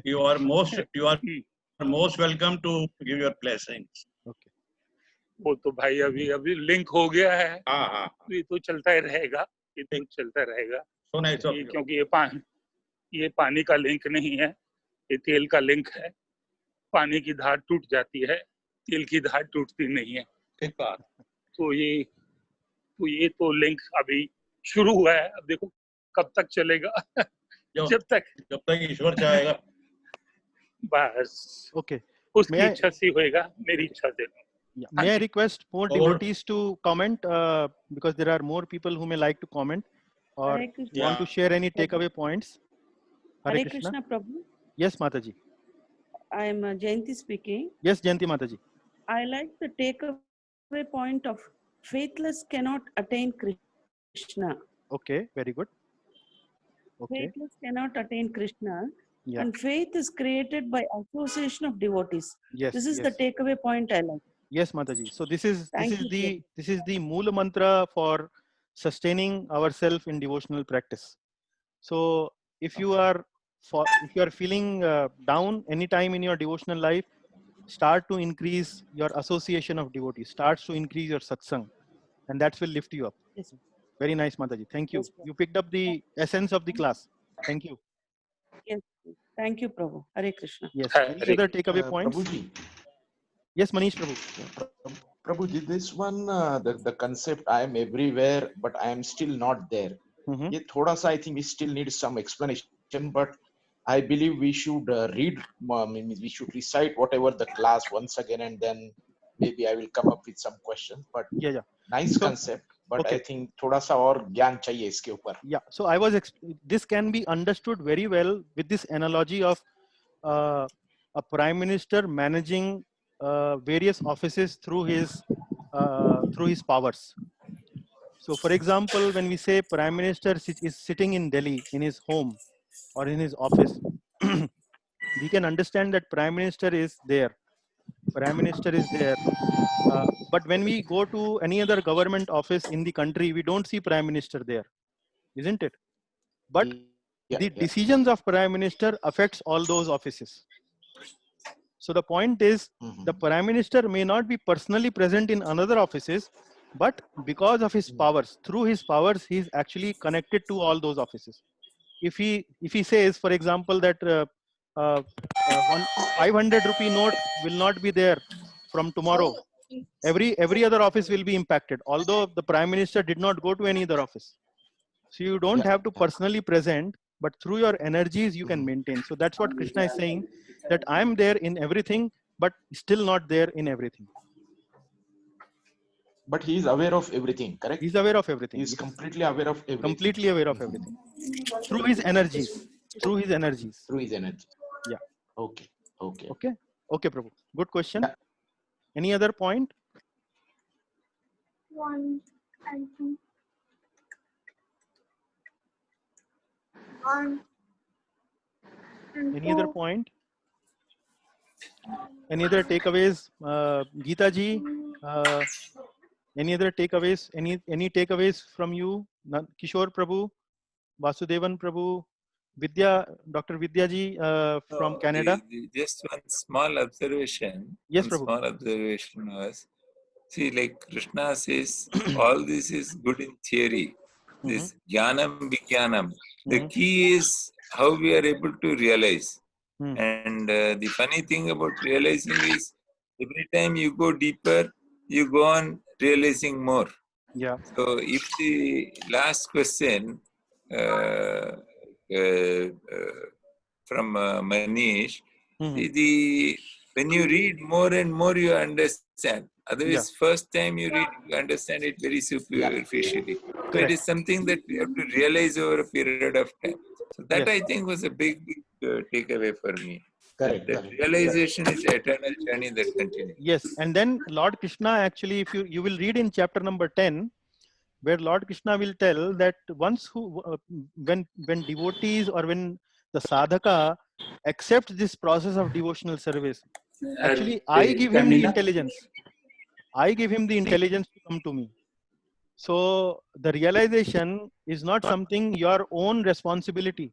you are most welcome to give your blessings. Okay. वो तो भाई अभी लिंक हो गया है। हाँ। ये तो चलता ही रहेगा, ये तो चलता रहेगा। So nice of you. क्योंकि ये पानी का लिंक नहीं है, ये तेल का लिंक है, पानी की धार टूट जाती है, तेल की धार टूटती नहीं है। ठीक बात। तो ये तो लिंक अभी शुरू हुआ है, अब देखो कब तक चलेगा। जब तक ईश्वर चाहेगा। बस Okay. उसकी इच्छा से होएगा, मेरी इच्छा से नहीं। Yeah. May I request more devotees to comment because there are more people who may like to comment or Hare Krishna. want to share any takeaway points. Hare Krishna Prabhu. Yes, Mataji. I am Jayanti speaking. Yes, Jayanti Mataji. I like the takeaway point of faithless cannot attain Krishna. Okay, very good. Okay. Faithless cannot attain Krishna. Yeah. And faith is created by association of devotees. Yes. This is yes. the takeaway point I like. Yes, Mataji. So this is Thank you, the Moola mantra for sustaining ourselves in devotional practice. So if you are feeling down anytime in your devotional life, start to increase your association of devotees. Starts to increase your satsang, and that will lift you up. Yes. Very nice, Mataji. Thank you. Yes, You picked up the essence of the class. Thank you. Yes. Thank you, Prabhu. Hare Krishna. Yes. Hare Any other takeaway points? Prabhuji, Yes, Manish Prabhu. Prabhuji, this one, the concept, I am everywhere, but I am still not there. Mhm. ये थोड़ा सा, I think we still need some explanation, but I believe we should read, we should recite whatever the class once again, and then maybe I will come up with some questions. But Yeah. nice So- concept, but okay. I think थोड़ा सा और ज्ञान चाहिए इसके ऊपर. Yeah. So this can be understood very well with this analogy of a prime minister managing various offices through his powers. So, for example, when we say prime minister is sitting in Delhi in his home or in his office, we can understand that prime minister is there. Prime minister is there. But when we go to any other government office in the country, we don't see prime minister there, isn't it? But the decisions of prime minister affects all those offices. So the point is, the prime minister may not be personally present in another offices, but because of his powers, through his powers, he is actually connected to all those offices. If he says, for example, that one 500 rupee note will not be there from tomorrow, every other office will be impacted, although the prime minister did not go to any other office. So you don't have to personally present, but through your energies you can maintain. So that's what Krishna is saying, that I am there in everything, but still not there in everything. But he is aware of everything, correct? He's aware of everything. He is Yes. completely aware of everything. Completely aware of everything. Through his energies. Through his energies. Through his energy. Yeah. Okay. Okay, Prabhu. Good question. Yeah. Any other point? One, I think. One. And Any other two. point? Any other takeaways? Geeta ji, any other takeaways? Any takeaways from you? Kishore Prabhu, Vasudevan Prabhu, Vidya, Dr. Vidya ji from Canada. Just one small observation. Yes, one Prabhu. small observation was, see, like Krishna says, all this is good in theory. This jnanam vijnanam. The key is how we are able to realize. And the funny thing about realizing is, every time you go deeper, you go on realizing more. Yeah. So if the last question from Manish, when you read more and more, you understand. Otherwise, first time you read, you understand it very superficially. So it is something that we have to realize over a period of time. So that I think was a big takeaway for me. Correct. That realization is eternal journey that continues. Yes, and then Lord Krishna actually, if you will read in chapter number 10, where Lord Krishna will tell that once when devotees or when the sadhaka accepts this process of devotional service, actually I give him the intelligence. I give him the intelligence to come to me. So the realization is not something your own responsibility.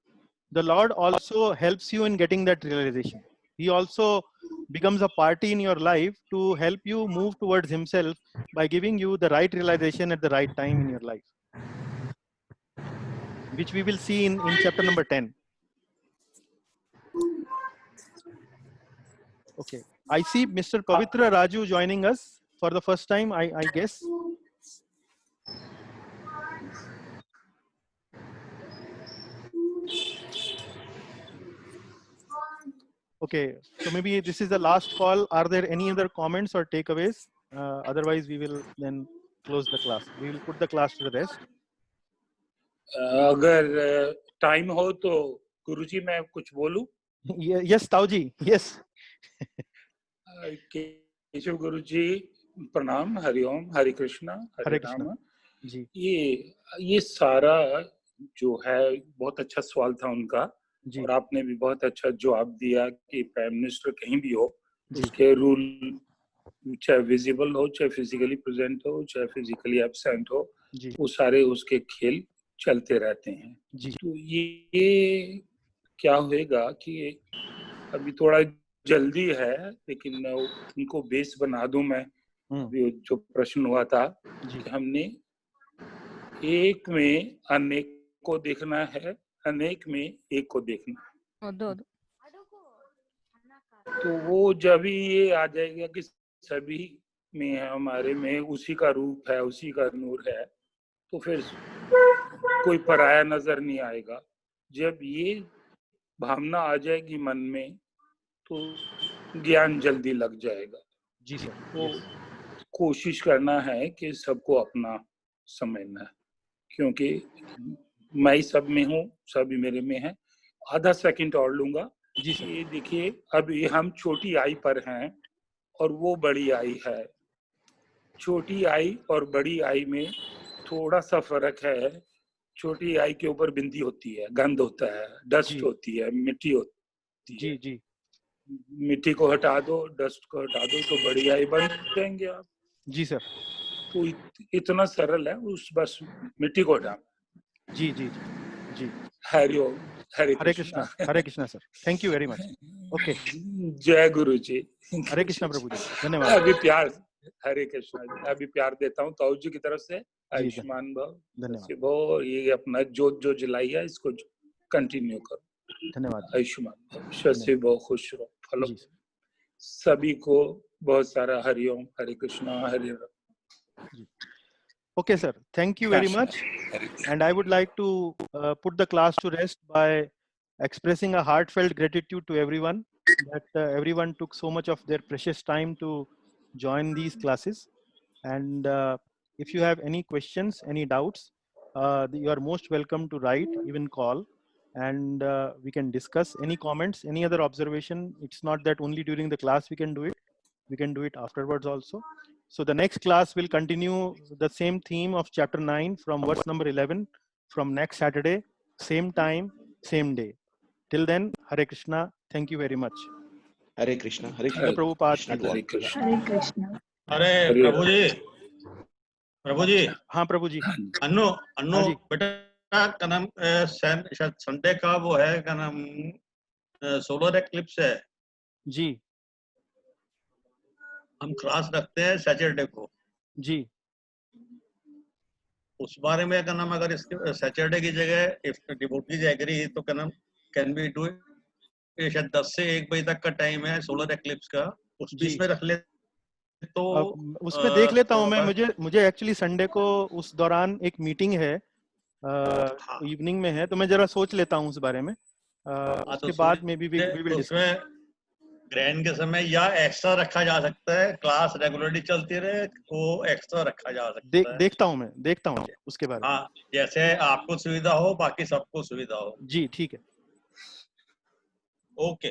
The Lord also helps you in getting that realization. He also becomes a party in your life to help you move towards himself by giving you the right realization at the right time in your life, which we will see in chapter number 10. Okay, I see Mr. Pavitra Raju joining us for the first time, I guess. Okay, so maybe this is the last call. Are there any other comments or takeaways? Otherwise, we will then close the class. We will put the class to the rest. अगर time हो तो गुरुजी मैं कुछ बोलूं? Yes, Tauji. Yes. Keshav गुरुजी प्रणाम, हरिओम, हरे कृष्णा, हरे राम जी। ये सारा जो है बहुत अच्छा सवाल था उनका, और आपने भी बहुत अच्छा जवाब दिया कि प्राइम मिनिस्टर कहीं भी हो उसके रूल, चाहे विजिबल हो, चाहे फिजिकली प्रेजेंट हो, चाहे फिजिकली एब्सेंट हो, वो सारे उसके खेल चलते रहते हैं। तो ये क्या होएगा कि अभी थोड़ा जल्दी है, लेकिन उनको बेस बना दूं मैं। जो प्रश्न हुआ था कि हमने एक में अनेक को देखना है, अनेक में एक को देखना है। तो वो जब भी ये आ जाएगा कि सभी में हमारे में उसी का रूप है, उसी का नूर है, तो फिर कोई पराया नजर नहीं आएगा। जब ये भावना आ जाएगी मन में तो ज्ञान जल्दी लग जाएगा। जी सर। तो कोशिश करना है कि सबको अपना समझना है, क्योंकि मैं सब में हूँ, सभी मेरे में है। आधा सेकंड और लूंगा। ये देखिए, अभी हम छोटी आई पर हैं और वो बड़ी आई है। छोटी आई और बड़ी आई में थोड़ा सा फर्क है। छोटी आई के ऊपर बिंदी होती है, गंध होता है, डस्ट होती है, मिट्टी होती है। जी। मिट्टी को हटा दो, डस्ट को हटा दो, तो बड़ी आई बन जाएंगे आप। जी सर। तो इतना सरल है, उस बस मिट्टी को हटा। जी। Hariom, Hare Krishna. Hare Krishna sir. Thank you very much. Okay, जय गुरु जी। हरे कृष्णा प्रभु जी, धन्यवाद। अभी प्यार, हरे कृष्णा जी, अभी प्यार देता हूँ ताऊ जी की तरफ से। आयुष्मान भव, धन्यवाद। ये अपना जो जलाई है इसको कंटिन्यू करो। धन्यवाद। आयुष्मान भव, शशि भव, खुश रहो, फलो। सभी को बहुत सारा हरिओम, हरे कृष्णा, हरे Ram. Okay, sir. Thank you very much. And I would like to put the class to rest by expressing a heartfelt gratitude to everyone that everyone took so much of their precious time to join these classes. And if you have any questions, any doubts, you are most welcome to write, even call, and we can discuss any comments, any other observation. It's not that only during the class we can do it. We can do it afterwards also. So the next class will continue the same theme of chapter 9 from verse number 11 from next Saturday, same time, same day. Till then, Hare Krishna. Thank you very much. Hare Krishna. Hare Krishna Prabhupada. Hare Krishna. Hare Krishna. अरे प्रभु जी। हाँ प्रभु जी। अन्नो बेटा का नाम Sunday का वो है का नाम सोलर एक्लिप्स है जी। हम क्लास रखते हैं सैटरडे को जी। उस बारे में क्या नाम, अगर इसके सैटरडे की जगह इफ डिवोटीज एग्री तो क्या नाम कैन बी डू इट। शायद 10 से 1 बजे तक का टाइम है सोलर एक्लिप्स का, उस बीच में रख ले तो उसमें देख लेता हूँ मैं। मुझे एक्चुअली संडे को उस दौरान एक मीटिंग है, इवनिंग में है, तो मैं जरा सोच लेता हूँ उस बारे में। उसके बाद में भी उसमें ग्रहण के समय या एक्स्ट्रा रखा जा सकता है, क्लास रेगुलरली चलती रहे वो एक्स्ट्रा रखा जा सकता है। देखता हूँ उसके बारे में। हाँ, जैसे आपको सुविधा हो, बाकी सबको सुविधा हो। जी ठीक है। ओके।